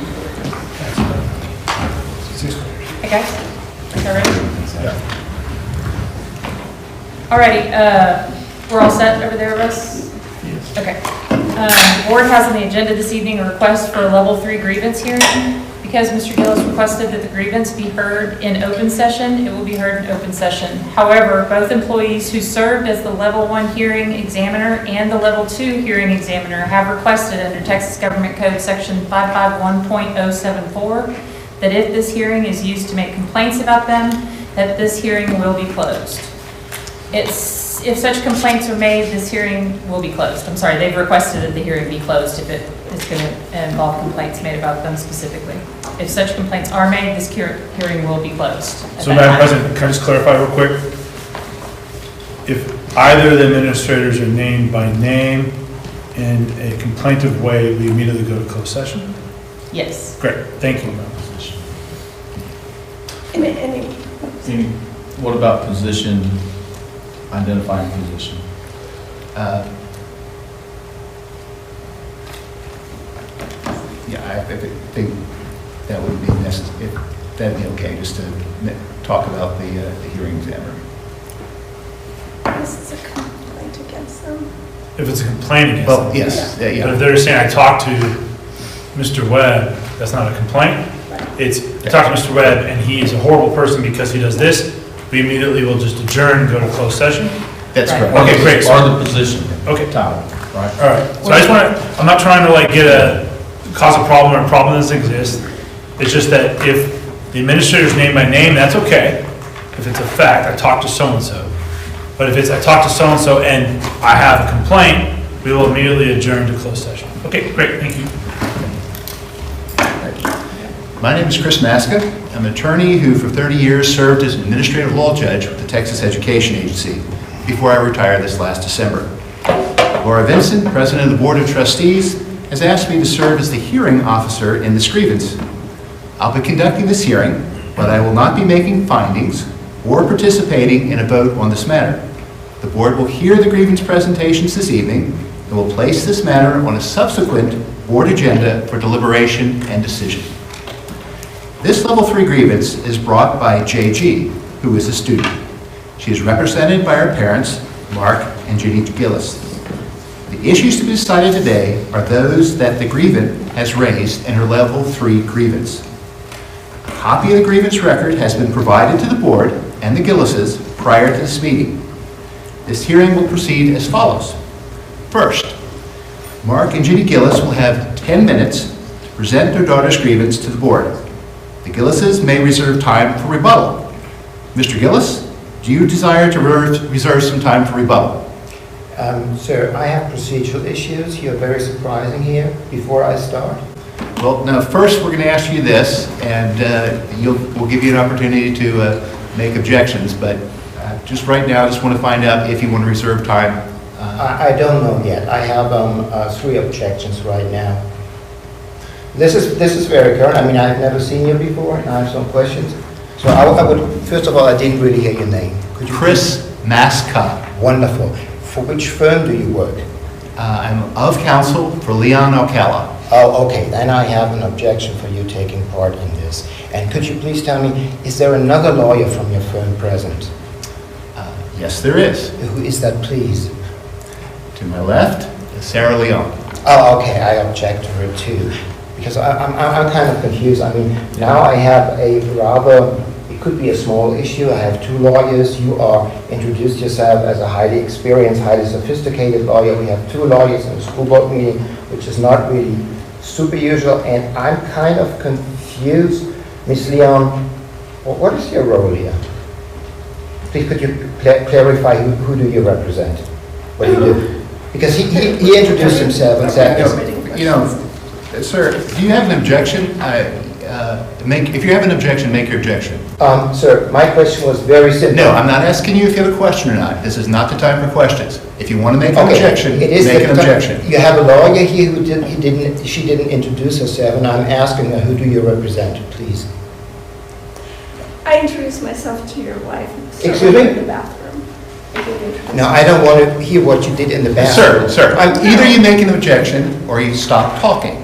Hey guys, is that ready? Alrighty, we're all set over there, Russ? Yes. Okay. The board has on the agenda this evening a request for a level 3 grievance hearing. Because Mr. Gillis requested that the grievance be heard in open session, it will be heard in open session. However, both employees who served as the level 1 hearing examiner and the level 2 hearing examiner have requested under Texas Government Code section 551.074 that if this hearing is used to make complaints about them, that this hearing will be closed. If such complaints are made, this hearing will be closed. I'm sorry, they've requested that the hearing be closed if it is going to involve complaints made about them specifically. If such complaints are made, this hearing will be closed. So Madam President, can I just clarify real quick? If either of the administrators are named by name in a complaintive way, we immediately go to closed session? Yes. Great, thank you. What about position, identifying position? Yeah, I think that would be necessary, if that'd be okay, just to talk about the hearing examiner. This is a complaint against them. If it's a complaint against Well, them. yes, yeah. But if they're saying, I talked to Mr. Webb, that's not a complaint. It's, I talked to Mr. Webb and he is a horrible person because he does this, we immediately will just adjourn and go to closed session? That's correct. Okay, great. Or the position. Okay. Title, right? All right, so I just want to, I'm not trying to like cause a problem or a problem that doesn't exist. It's just that if the administrator's name by name, that's okay. If it's a fact, I talked to so-and-so. But if it's, I talked to so-and-so and I have a complaint, we will immediately adjourn to closed session. Okay, great, thank you. My name is Chris Maska. I'm an attorney who for 30 years served as an administrative law judge with the Texas Education Agency before I retired this last December. Laura Vincent, President of the Board of Trustees, has asked me to serve as the hearing officer in this grievance. I'll be conducting this hearing, but I will not be making findings or participating in a vote on this matter. The board will hear the grievance presentations this evening and will place this matter on a subsequent board agenda for deliberation and decision. This level 3 grievance is brought by JG, who is a student. She is represented by her parents, Mark and Ginny Gillis. The issues to be decided today are those that the grievant has raised in her level 3 grievance. A copy of the grievance record has been provided to the board and the Gillises prior to this meeting. This hearing will proceed as follows. First, Mark and Ginny Gillis will have 10 minutes to present their daughter's grievance to the board. The Gillises may reserve time for rebuttal. Mr. Gillis, do you desire to reserve some time for rebuttal? Sir, I have procedural issues. You're very surprising here before I start. Well, now first we're going to ask you this, and we'll give you an opportunity to make objections, but just right now I just want to find out if you want to reserve time. I don't know yet. I have 3 objections right now. This is very current. I mean, I've never seen you before, and I have some questions. So I would, first of all, I didn't really hear your name. Could you Chris Maska. Wonderful. For which firm do you work? I'm of counsel for Leon Alcala. Oh, okay. Then I have an objection for you taking part in this. And could you please tell me, is there another lawyer from your firm present? Yes, there is. Who is that, please? To my left is Sarah Leon. Oh, okay. I object to her too. Because I'm kind of confused. I mean, now I have a rather, it could be a small issue. I have 2 lawyers. You are introduced yourself as a highly experienced, highly sophisticated lawyer. We have 2 lawyers in a school board meeting, which is not really super usual. And I'm kind of confused. Ms. Leon, what is your role here? Please could you clarify who do you represent? What do you do? Because he introduced himself and said, you know, sir, do you have an objection? If you have an objection, make your objection. Sir, my question was very simple. No, I'm not asking you if you have a question or not. This is not the time for questions. If you want to make an objection, make an objection. You have a lawyer here who she didn't introduce herself, and I'm asking her, who do you represent, please? I introduced myself to your wife. Excuse me? In the bathroom. No, I don't want to hear what you did in the bathroom. Sir, either you make an objection or you stop talking.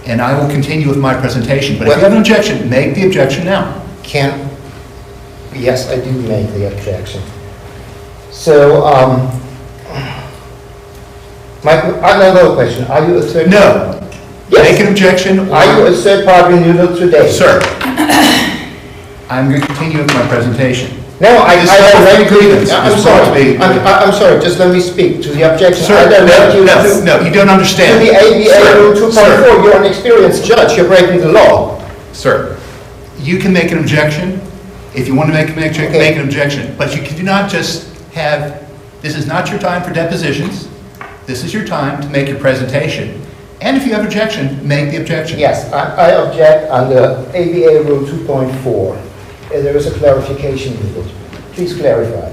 and I will continue with my presentation. But if you have an objection, make the objection now. Yes, I do make the objection. So, another question. Are you a third? No. Yes. Make an objection. Are you a third-party renewal today? Sir, I'm going to continue with my presentation. No, I already grievance. I'm sorry. I'm sorry. Just let me speak to the objection. Sir, no, you don't understand. To the ABA Rule 2.4, you're an experienced judge. You're breaking the law. Sir, you can make an objection. If you want to make an objection, make an objection. But you do not just have, this is not your time for depositions. This is your time to make your presentation. And if you have objection, make the objection. Yes, I object under ABA Rule 2.4. There is a clarification needed. Please clarify.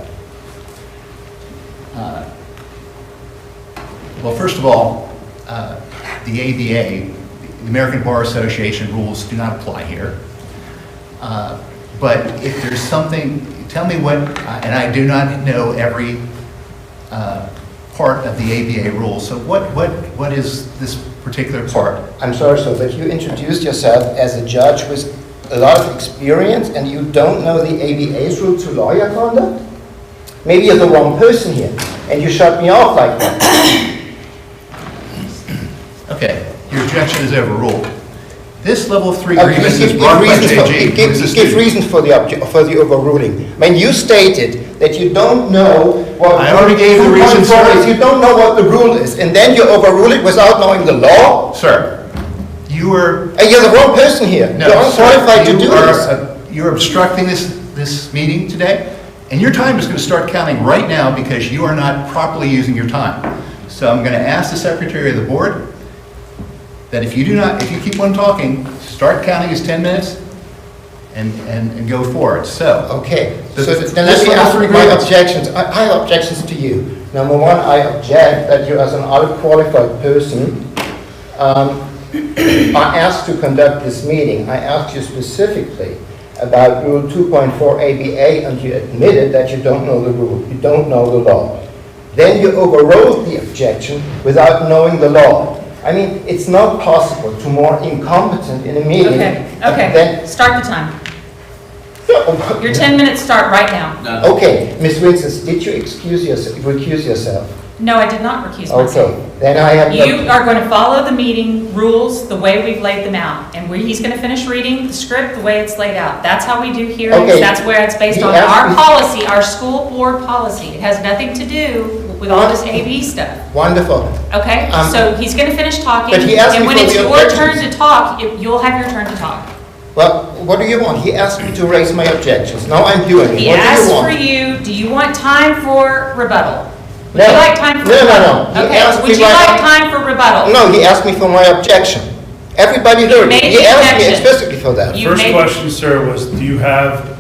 Well, first of all, the ABA, the American Bar Association rules do not apply here. But if there's something, tell me what, and I do not know every part of the ABA rules. So what is this particular part? I'm sorry, sir, but you introduced yourself as a judge with a lot of experience and you don't know the ABA's rule to lawyer conduct? Maybe you're the wrong person here and you shut me off like that. Okay, your objection is overruled. This level 3 grievance is brought by JG. Give reasons for the overruling. When you stated that you don't know what I already gave the reasons for it. You don't know what the rule is, and then you overrule it without knowing the law? Sir, you were... You're the wrong person here. No, you're unqualified to do this. You're obstructing this meeting today, and your time is going to start counting right now because you are not properly using your time. So I'm going to ask the Secretary of the Board that if you keep on talking, start counting as 10 minutes and go forward. So, okay. So then let me ask my objections. I have objections to you. Number one, I object that you as an unqualified person are asked to conduct this meeting. I asked you specifically about Rule 2.4 ABA and you admitted that you don't know the rule, you don't know the law. Then you overrode the objection without knowing the law. I mean, it's not possible to more incompetent in a meeting. Okay, start the time. Your 10 minutes start right now. Okay, Ms. Winston, did you recuse yourself? No, I did not recuse myself. Okay, then I have... You are going to follow the meeting rules the way we've laid them out. And he's going to finish reading the script the way it's laid out. That's how we do hearings. Okay. That's where it's based on our policy, our school board policy. It has nothing to do with all this AV stuff. Wonderful. Okay, so he's going to finish talking. But he asked and me when for it's the your objections. turn to talk, you'll have your turn to talk. Well, what do you want? He asked me to raise my objections. Now I'm doing it. He What do you asked want? for you, do you want time for rebuttal? Would No. you like time for No. rebuttal? He Okay, asked would me you right like now- time for rebuttal? No, he asked me for my objection. Everybody heard made it. the He asked me objection. explicitly for that. First question, sir, was do you have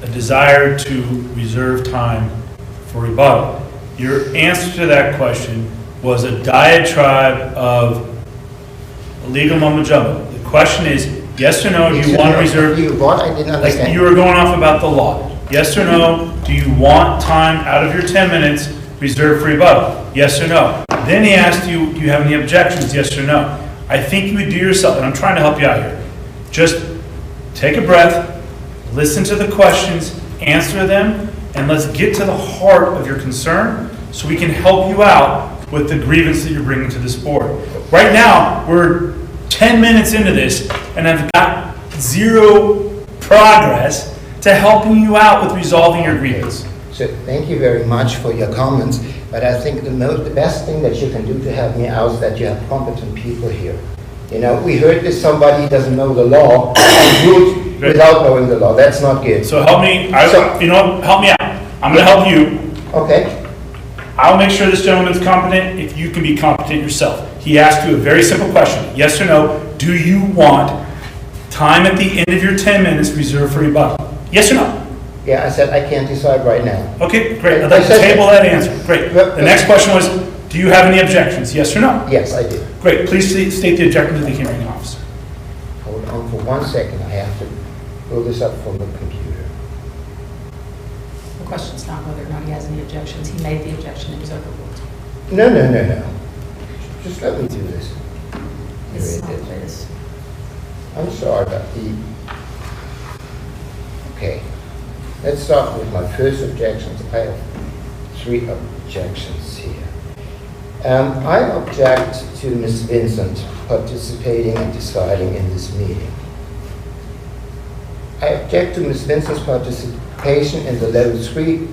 a desire to reserve time for rebuttal? Your answer to that question was a diatribe of legal mumbo jumbo. The question is, yes or no, do you want to reserve? What? I didn't understand. Like you were going off about the law. Yes or no, do you want time out of your 10 minutes reserved for rebuttal? Yes or no. Then he asked you, do you have any objections? Yes or no. I think you would do yourself, and I'm trying to help you out here. Just take a breath, listen to the questions, answer them, and let's get to the heart of your concern so we can help you out with the grievance that you're bringing to this board. Right now, we're 10 minutes into this, and I've got zero progress to helping you out with resolving your grievance. So thank you very much for your comments, but I think the best thing that you can do to help me out is that you have competent people here. You know, we heard that somebody doesn't know the law and ruled without knowing the law. That's not good. So help me, you know what, help me out. I'm gonna help you. Okay. I'll make sure this gentleman's competent if you can be competent yourself. He asked you a very simple question, yes or no, do you want time at the end of your 10 minutes reserved for rebuttal? Yes or no? Yeah, I said I can't decide right now. Okay, great. I'd like to table that answer. Great. The next question was, do you have any objections? Yes or no? Yes, I do. Great. Please state the objection to the hearing officer. Hold on for 1 second. I have to pull this up from the computer. The question's not whether or not he has any objections. He made the objection, it was overruled. No. Just let me do this. Here it is. I'm sorry about the... Okay. Let's start with my first objections. I have 3 objections here. I object to Ms. Vincent participating and deciding in this meeting. I object to Ms. Vincent's participation in the Level 3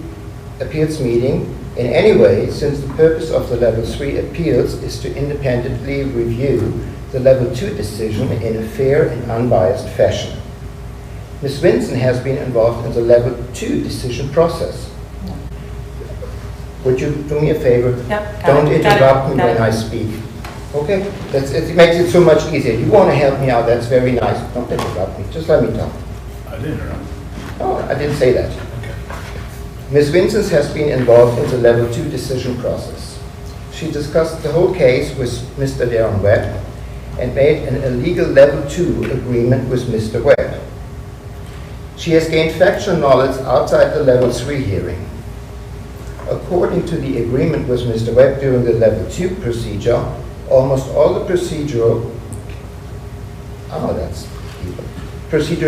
appeals meeting in any way, since the purpose of the Level 3 appeals is to independently review the Level 2 decision in a fair and unbiased fashion. Ms. Vincent has been involved in the Level 2 decision process. Would you do me a favor? Yep. Don't interrupt me when I speak. Okay? It makes it so much easier. You want to help me out, that's very nice. Don't interrupt me. Just let me talk. I didn't interrupt. Oh, I didn't say that. Okay. Ms. Vincent has been involved in the Level 2 decision process. She discussed the whole case with Mr. Darren Webb and made an illegal Level 2 agreement with Mr. Webb. She has gained factual knowledge outside the Level 3 hearing. According to the agreement with Mr. Webb during the Level 2 procedure, almost all the procedural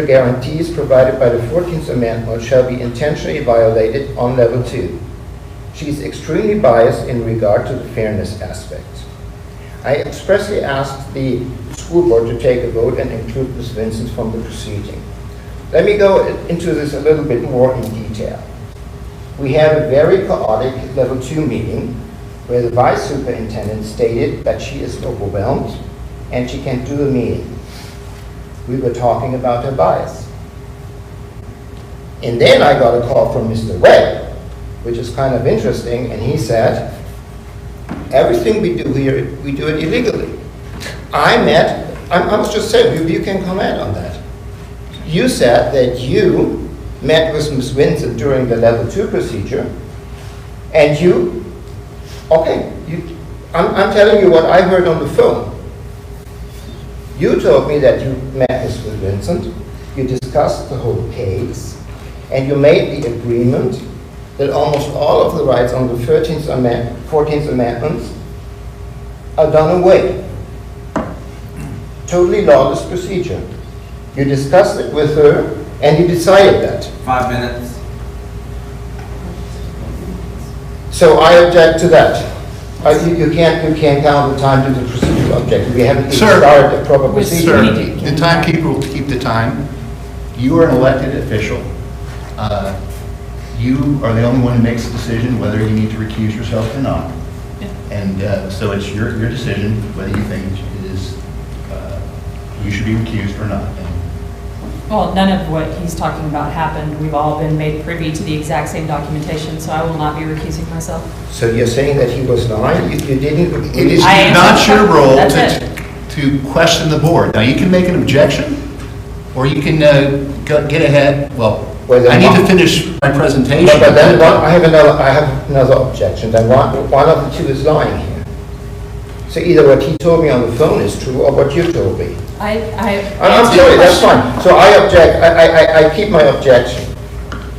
guarantees provided by the 14th Amendment shall be intentionally violated on Level 2. She is extremely biased in regard to the fairness aspect. I expressly asked the school board to take a vote and include Ms. Vincent from the proceeding. Let me go into this a little bit more in detail. We had a very chaotic Level 2 meeting where the vice superintendent stated that she is overwhelmed and she can't do the meeting. We were talking about her bias. And then I got a call from Mr. Webb, which is kind of interesting, and he said, everything we do here, we do it illegally. I was just saying, you can comment on that. You said that you met with Ms. Vincent during the Level 2 procedure, and I'm telling you what I heard on the phone. You told me that you met with Ms. Vincent, you discussed the whole case, and you made the agreement that almost all of the rights on the 14th Amendment are done away. Totally lawless procedure. You discussed it with her, and you decided that. 5 minutes. So I object to that. You can't count the time to the procedural object. We haven't even started a proper procedure. Sir, the timekeeper will keep the time. You are an elected official. You are the only one who makes the decision whether you need to recuse yourself or not. And so it's your decision whether you think it is, you should be recused or not. Well, none of what he's talking about happened. We've all been made privy to the exact same documentation, so I will not be recusing myself. So you're saying that he was lying? You didn't... It is not your role to question the board. Now, you can make an objection, or you can get ahead. Well, I need to finish my presentation. But then I have another objection. Then one of the two is lying here. So either what he told me on the phone is true, or what you told me. I'm sorry, that's fine. So I object, I keep my objection.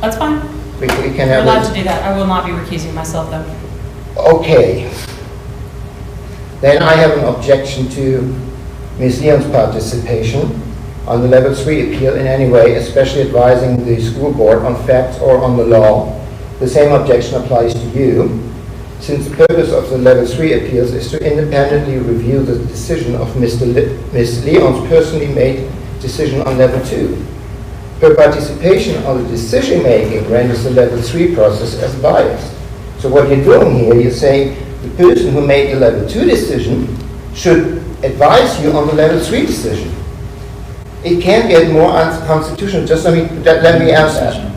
That's fine. We can You're have allowed to do that. I will not be recusing myself, though. Okay. Then I have an objection to Ms. Leon's participation on the Level 3 appeal in any way, especially advising the school board on facts or on the law. The same objection applies to you, since the purpose of the Level 3 appeals is to independently review the decision of Ms. Leon's personally made decision on Level 2. Her participation on the decision-making renders the Level 3 process as biased. So what you're doing here, you're saying the person who made the Level 2 decision should advise you on the Level 3 decision. It can't get more unconstitutional. Just let me answer that.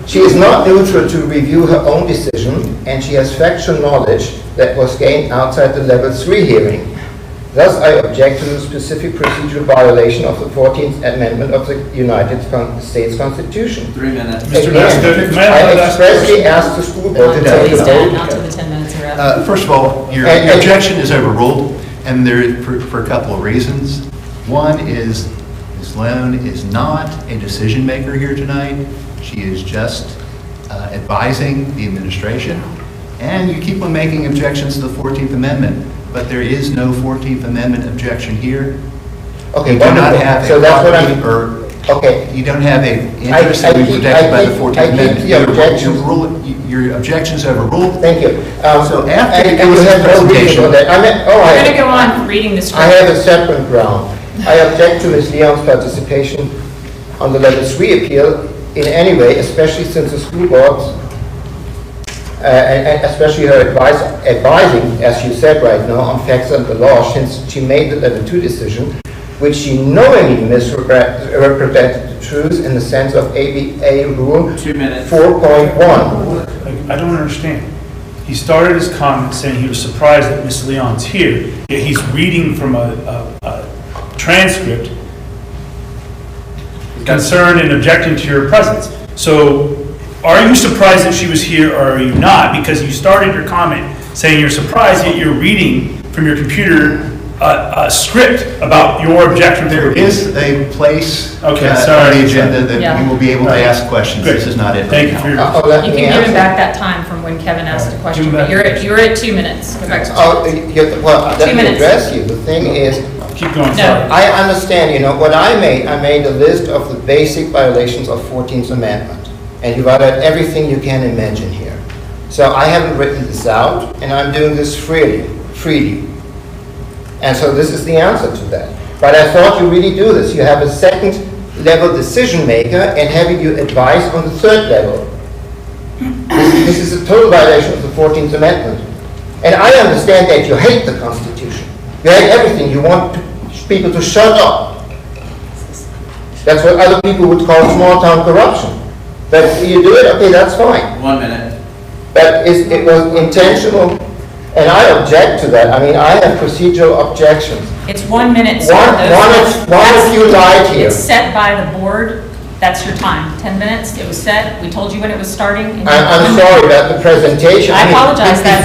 She is not neutral to review her own decision, and she has factual knowledge that was gained outside the Level 3 hearing. Thus, I object to the specific procedural violation of the 14th Amendment of the United States Constitution. 3 minutes. Again, I expressly asked the school board to take a vote. Not till the 10 minutes are up. First of all, your objection is overruled, and for a couple of reasons. One is Ms. Leon is not a decision maker here tonight. She is just advising the administration, and you keep on making objections to the 14th Amendment. but there is no 14th Amendment objection here. Okay, You do not wonderful. have So a that's what property I'm, or okay. you don't have a interest that would be protected by the 14th Amendment. the objections. Your objection's overruled. Thank you. So after And the you have no reason presentation- for that. We're going to go on reading the I script. have a separate ground. I object to Ms. Leon's participation on the level 3 appeal in any way, especially since the school boards, and especially her advising, as you said right now, on facts and the law, since she made the level 2 decision, which she knowingly misrepresented the truth in the sense of ABA Rule 2 minutes. 4.1. I don't understand. He started his comment saying he was surprised that Miss Leon's here, yet he's reading from a transcript concerned and objecting to your presence. So are you surprised that she was here or are you not? Because you started your comment saying you're surprised, yet you're reading from your computer a script about your objection. There is a place Okay, on sorry. the agenda that Yeah. you will be able to Right. ask questions. Good. This is not it. Thank you for your. Let You me can give answer. him back that time from when Kevin asked the question, Give him but back. you're at 2 minutes. Go back to Oh, well, let 2 me minutes. address you. The thing is, Keep going, No. sorry. I understand, what I made a list of the basic violations of 14th Amendment. And you violate everything you can imagine here. So I haven't written this out, and I'm doing this freely. And so this is the answer to that. But I thought you really do this. You have a second level decision maker and having you advise on the third level. This is a total violation of the 14th Amendment. And I understand that you hate the Constitution. You hate everything. You want people to shut up. That's what other people would call small town corruption. But you do it, okay, that's fine. 1 minute. But it was intentional, and I object to that. I mean, I have procedural objections. It's 1 minute. sir. One of you lied here. It's set by the board. That's your time. 10 minutes. It was set. We told you when it was starting. and you- I'm sorry about the presentation. I mean, apologize that-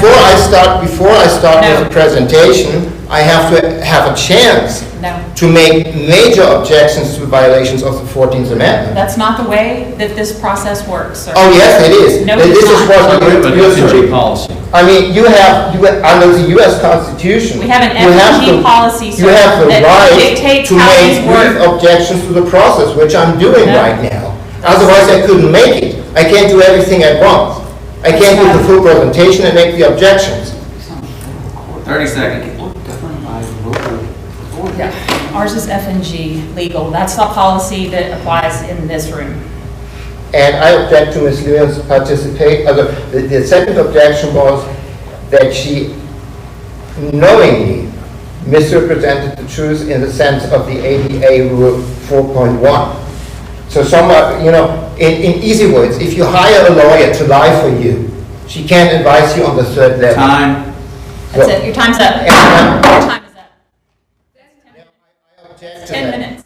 Before I start No. with the presentation, I have to have a chance No, to make major objections to violations of the 14th Amendment. that's not the way that this process works, sir. Oh, yes, it is. No, This it's is not. what We have an you're F&G doing. policy. I mean, you have, under the U.S. Constitution. We have an you have F&G the- policy, You sir, have the that right dictates to how make these work. brief objections to the process, which I'm doing No. right now. Otherwise, I couldn't make it. I can't do everything at once. I can't do the full presentation and make the objections. 30 seconds. Yeah, ours is F&G legal. That's the policy that applies in this room. And I object to Ms. Leon's the second objection was that she knowingly misrepresented the truth in the sense of the ADA Rule 4.1. So somewhat, in easy words, if you hire a lawyer to lie for you, she can't advise you on the third level. Time. That's it. Your time's up. Your And, time is up. I object to 10 that. minutes.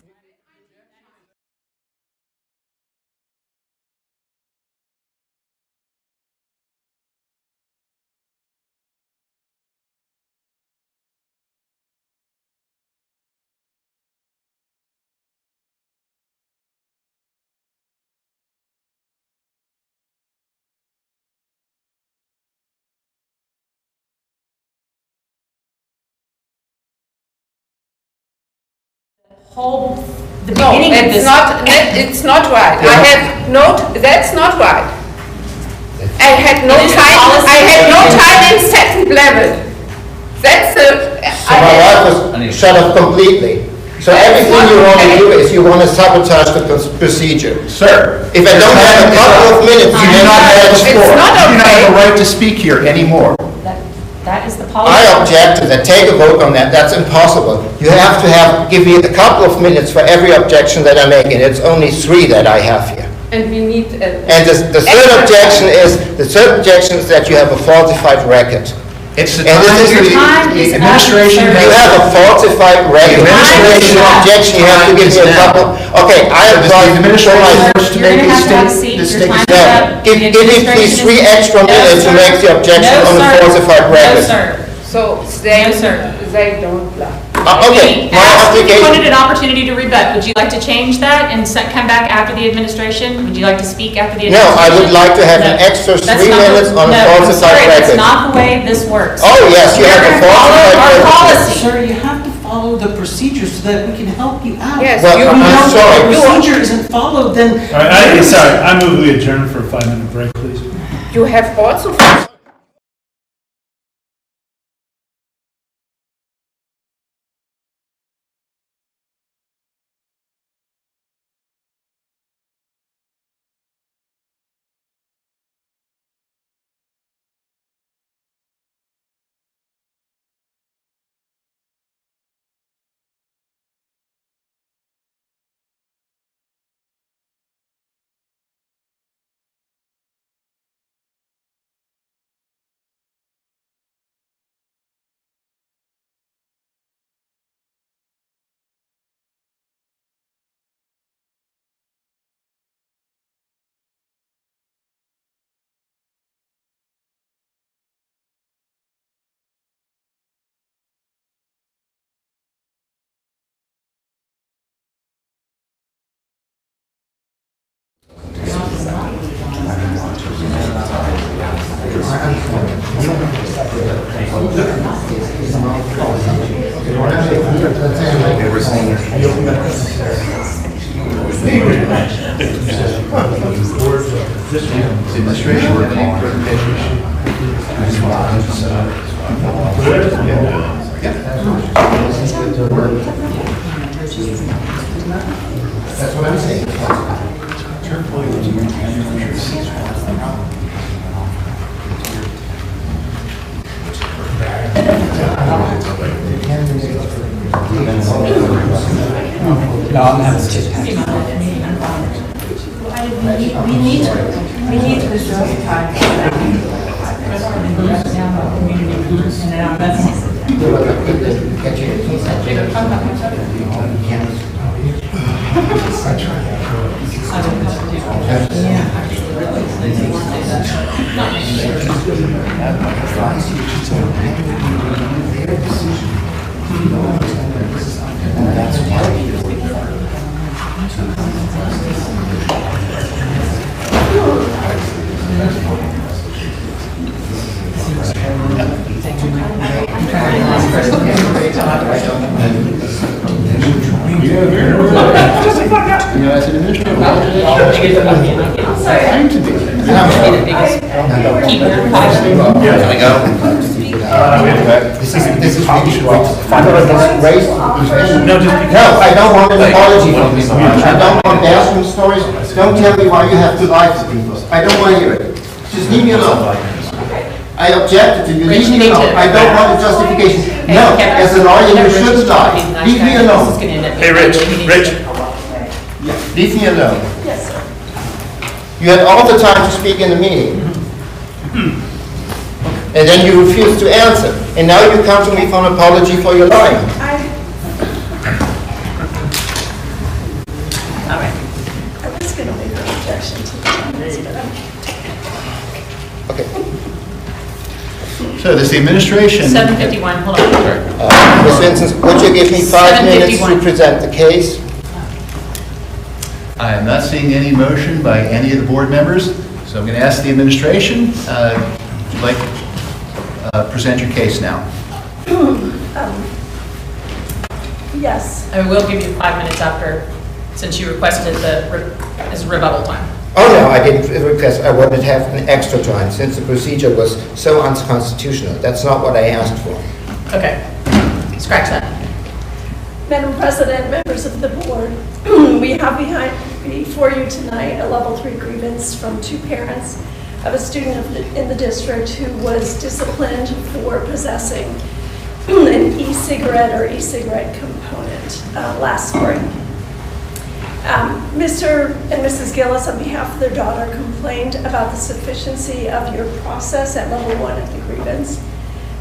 The beginning of this. It's not right. I have that's not right. I had no It is a time, policy. I had no time in second level. That's So my wife was shut up completely. So everything you want to do is you want to sabotage the procedure. Sir. If I don't have a couple of minutes, you do not have the It's floor. not You do not have a okay. right to speak here anymore. That is the policy. I object to that. Take a vote on that. That's impossible. You have to give me a couple of minutes for every objection that I make, and it's only 3 that I have here. And we need. And the third objection is that you have a falsified record. It's the And this is time, the the administration You has. have a falsified record. The administration- Objection, you have to give me a couple. Okay, I So apply. the administration forced to You're make gonna a have to have a state. seat. the Your state- time is Yeah, up. give The me please administration 3 is- extra No, minutes to sir. make the objection No, on the sir. falsified record. No, sir. So No, sir. they don't lie. Okay, my You application, wanted an opportunity to rebut. Would you like to change that and come back after the administration? Would you like to speak after the no, administration? I would like to have an No. extra That's 3 not the- minutes on a no, I'm falsified sorry, record. that's not the way this works. Oh, yes, you We're have a gonna follow falsified our record. policy. Sir, you have to follow the procedure so that we can help you out. Yes, Well, you I'm know- sorry. If the procedure isn't followed, then. All right, sorry, I move we adjourn for a 5-minute break, please. You have also. Administration work That's what I'm saying. No, I'm having to. We need to reserve time for that. As an administrator, I'm to be. This is race. No, just because. No, I don't want an apology from you. I don't want bathroom stories. Don't tell me why you have to lie to people. I don't want to hear it. Just leave me alone. I objected to you. Leave me alone. I don't want a justification. No, as a lawyer, you shouldn't lie. Leave me alone. Hey, Rich, Leave me alone. Yes, sir. You had all the time to speak in the meeting. And then you refused to answer. And now you come to me for an apology for your lying. All right. I was going to make an objection to the comments, but I'm... Okay. So this is the administration. 7:51, hold on. Ms. Vincent, would you give me 5 minutes to 7:51. present the case? I am not seeing any motion by any of the board members, so I'm going to ask the administration, would you like to present your case now? Yes. I will give you 5 minutes after, since you requested as rebuttal time. Oh, no, I didn't request. I wanted to have an extra time since the procedure was so unconstitutional. That's not what I asked for. Okay, scratch that. Madam President, members of the board, we have before you tonight a level 3 grievance from 2 parents of a student in the district who was disciplined for possessing an e-cigarette or e-cigarette component last spring. Mr. and Mrs. Gillis, on behalf of their daughter, complained about the sufficiency of your process at level 1 of the grievance.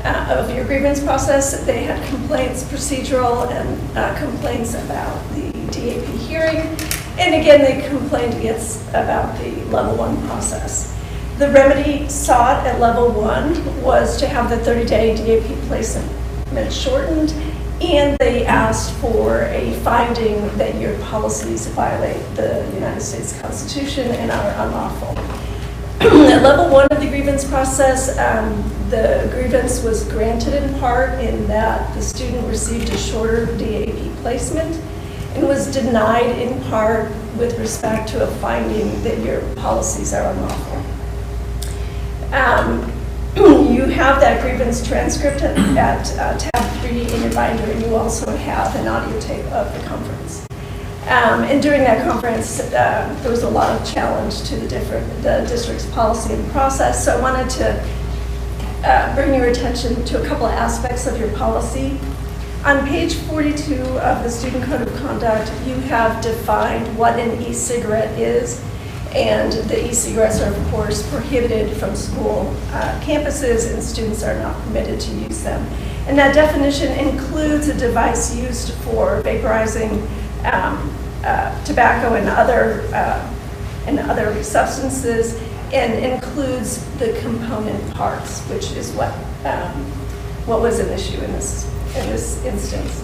Of your grievance process. They had complaints, procedural and complaints about the DAP hearing. And again, they complained about the level 1 process. The remedy sought at level 1 was to have the 30-day DAP placement shortened And they asked for a finding that your policies violate the United States Constitution and are unlawful. At level 1 of the grievance process, the grievance was granted in part in that the student received a shorter DAP placement and was denied in part with respect to a finding that your policies are unlawful. You have that grievance transcript at tab 3 in your binder, and you also have an audio tape of the conference. And during that conference, there was a lot of challenge to the district's policy and process. So I wanted to bring your attention to a couple of aspects of your policy. On page 42 of the Student Code of Conduct, you have defined what an e-cigarette is, and the e-cigarettes are, of course, prohibited from school campuses, and students are not permitted to use them. And that definition includes a device used for vaporizing tobacco and other substances, and includes the component parts, which is what was an issue in this instance.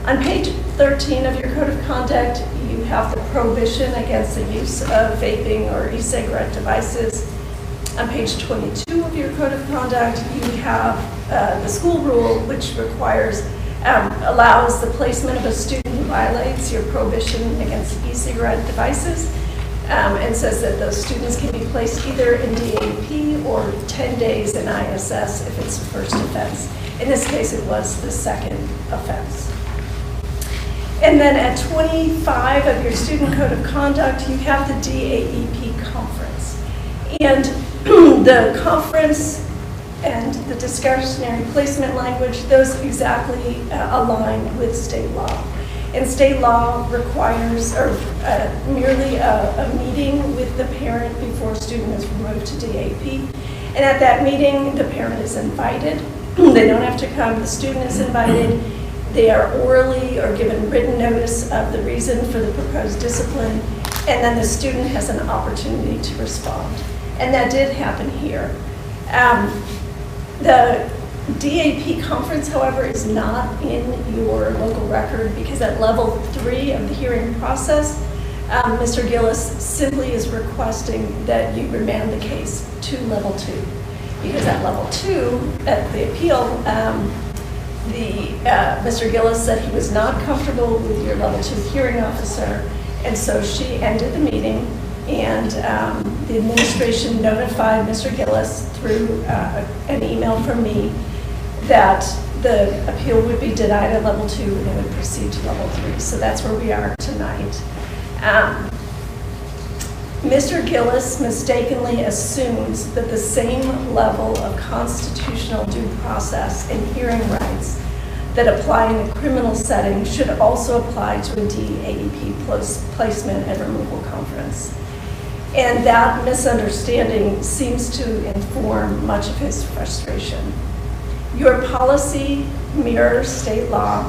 On page 13 of your Code of Conduct, you have the prohibition against the use of vaping or e-cigarette devices. On page 22 of your Code of Conduct, you have the school rule, which allows the placement of a student who violates your prohibition against e-cigarette devices, and says that those students can be placed either in DAP or 10 days in ISS if it's a first offense. In this case, it was the second offense. And then at 25 of your Student Code of Conduct, you have the DAEP conference. And the conference and the discretionary placement language, those exactly align with state law. And state law requires merely a meeting with the parent before a student is removed to DAP. And at that meeting, the parent is invited. They don't have to come, the student is invited. They are orally or given written notice of the reason for the proposed discipline, and then the student has an opportunity to respond. And that did happen here. The DAP conference, however, is not in your local record because at level 3 of the hearing process, Mr. Gillis simply is requesting that you remand the case to level 2. Because at level 2, at the appeal, Mr. Gillis said he was not comfortable with your level 2 hearing officer, and so she ended the meeting, and the administration notified Mr. Gillis through an email from me that the appeal would be denied at level 2 and it would proceed to level 3. So that's where we are tonight. Mr. Gillis mistakenly assumes that the same level of constitutional due process and hearing rights that apply in a criminal setting should also apply to a DAEP placement and removal conference. And that misunderstanding seems to inform much of his frustration. Your policy mirrors state law.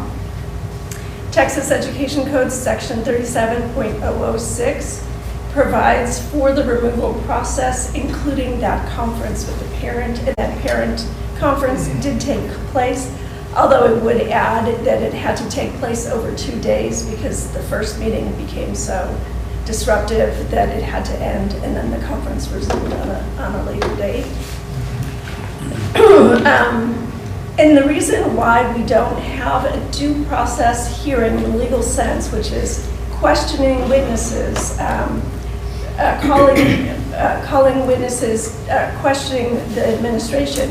Texas Education Code section 37.006 provides for the removal process, including that conference with the parent, and that parent conference did take place, although it would add that it had to take place over 2 days because the first meeting became so disruptive that it had to end, and then the conference resumed on a later date. And the reason why we don't have a due process hearing in the legal sense, which is questioning witnesses, calling witnesses, questioning the administration,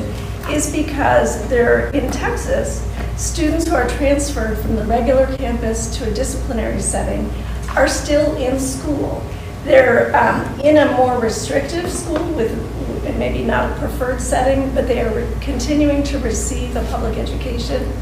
is because they're in Texas. Students who are transferred from the regular campus to a disciplinary setting are still in school. They're in a more restrictive school with maybe not a preferred setting, but they are continuing to receive a public education.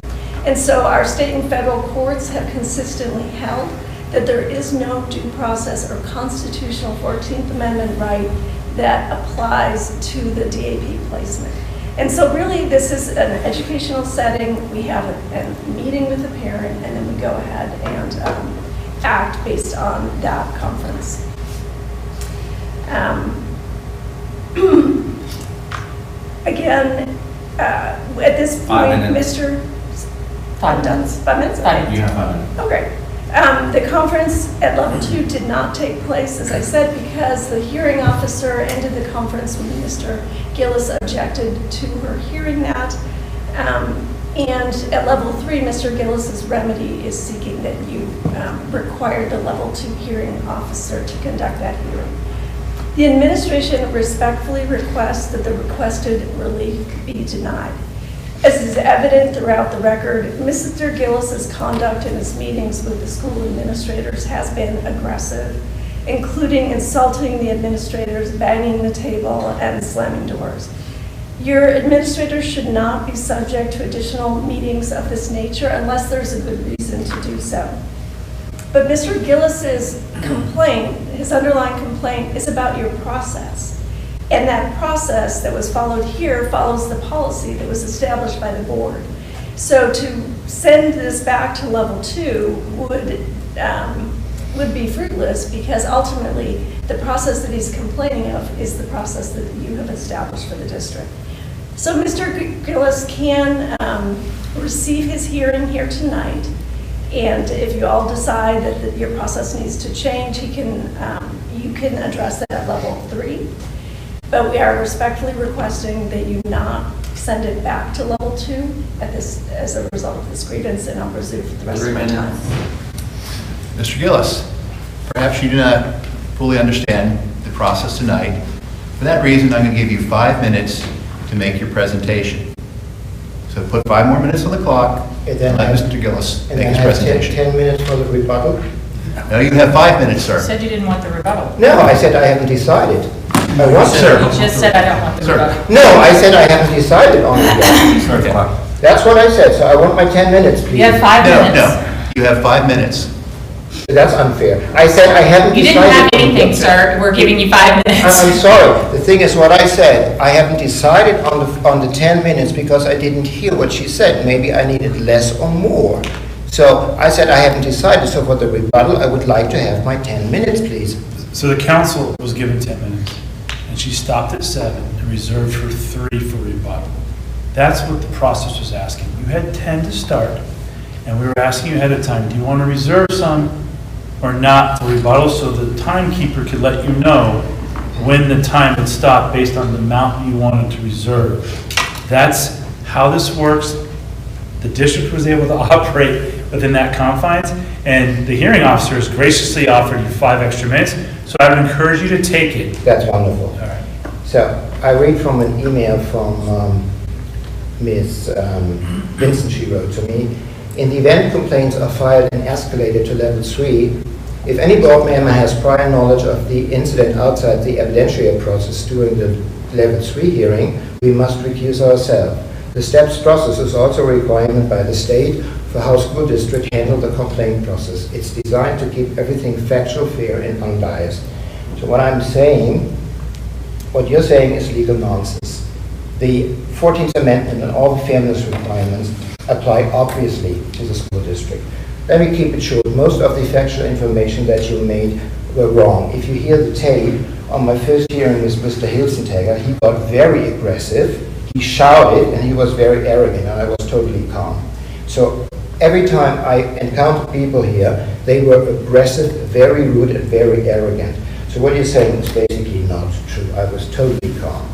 And so our state and federal courts have consistently held that there is no due process or constitutional 14th Amendment right that applies to the DAP placement. And so really this is an educational setting. We have a meeting with the parent, and then we go ahead and act based on that conference. Again, at this point, 5 minutes. 5 minutes? You have 5 minutes. Okay. The conference at level 2 did not take place, as I said, because the hearing officer ended the conference when Mr. Gillis objected to her hearing that. And at level 3, Mr. Gillis's remedy is seeking that you require the level 2 hearing officer to conduct that hearing. The administration respectfully requests that the requested relief be denied. As is evident throughout the record, Mr. Gillis's conduct in his meetings with the school administrators has been aggressive, including insulting the administrators, banging the table, and slamming doors. Your administrators should not be subject to additional meetings of this nature unless there's a good reason to do so. But Mr. Gillis's complaint, his underlying complaint, is about your process. And that process that was followed here follows the policy that was established by the board. So to send this back to level 2 would be fruitless, because ultimately the process that he's complaining of is the process that you have established for the district. So Mr. Gillis can receive his hearing here tonight, and if you all decide that your process needs to change, you can address that at level 3. But we are respectfully requesting that you not send it back to level 2 as a result of this grievance, and I'll resume for the rest of my time. Mr. Gillis, perhaps you do not fully understand the process tonight. For that reason, I'm going to give you 5 minutes to make your presentation. So put 5 more minutes on the clock and let Mr. Gillis make his presentation. 10 minutes for the rebuttal? No, you have 5 minutes, You sir. said you didn't want the rebuttal. No, I said I haven't decided. I want Sir. You just said I don't want the rebuttal. No, I said I haven't decided on it yet. Okay. That's what I said, so I want my 10 minutes, please. You have 5 minutes. No, you have 5 minutes. That's unfair. I said I haven't You decided. didn't have on anything, it. sir. We're giving you 5 minutes. I'm sorry. The thing is what I said. I haven't decided on the 10 minutes because I didn't hear what she said. Maybe I needed less or more. So I said I haven't decided. So for the rebuttal, I would like to have my 10 minutes, please. So the council was given 10 minutes, and she stopped at 7 and reserved her 3 for rebuttal. That's what the process was asking. You had 10 to start, and we were asking you ahead of time, do you want to reserve some or not for rebuttal, so the timekeeper could let you know when the time would stop based on the amount you wanted to reserve. That's how this works. The district was able to operate within that confines, and the hearing officer has graciously offered you 5 extra minutes, so I would encourage you to take it. That's wonderful. All right. So I read from an email from Ms. Vincent. She wrote to me, in the event complaints are filed and escalated to level 3, if any board member has prior knowledge of the incident outside the evidentiary process during the level 3 hearing, we must recuse ourselves. The STEPS process is also a requirement by the state for how school districts handle the complaint process. It's designed to keep everything factual, fair, and unbiased. So what I'm saying, what you're saying is legal nonsense. The 14th Amendment and all the fairness requirements apply obviously to the school district. Let me keep it short. Most of the factual information that you made were wrong. If you hear the tape, on my first hearing with Mr. Hilsentegger, he got very aggressive, he shouted, and he was very arrogant, and I was totally calm. So every time I encountered people here, they were aggressive, very rude, and very arrogant. So what you're saying is basically not true. I was totally calm.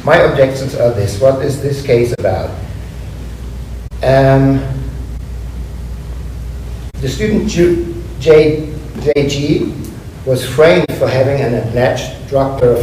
My objections are this. What is this case about? The student JG was framed for having an alleged drug paraphernalia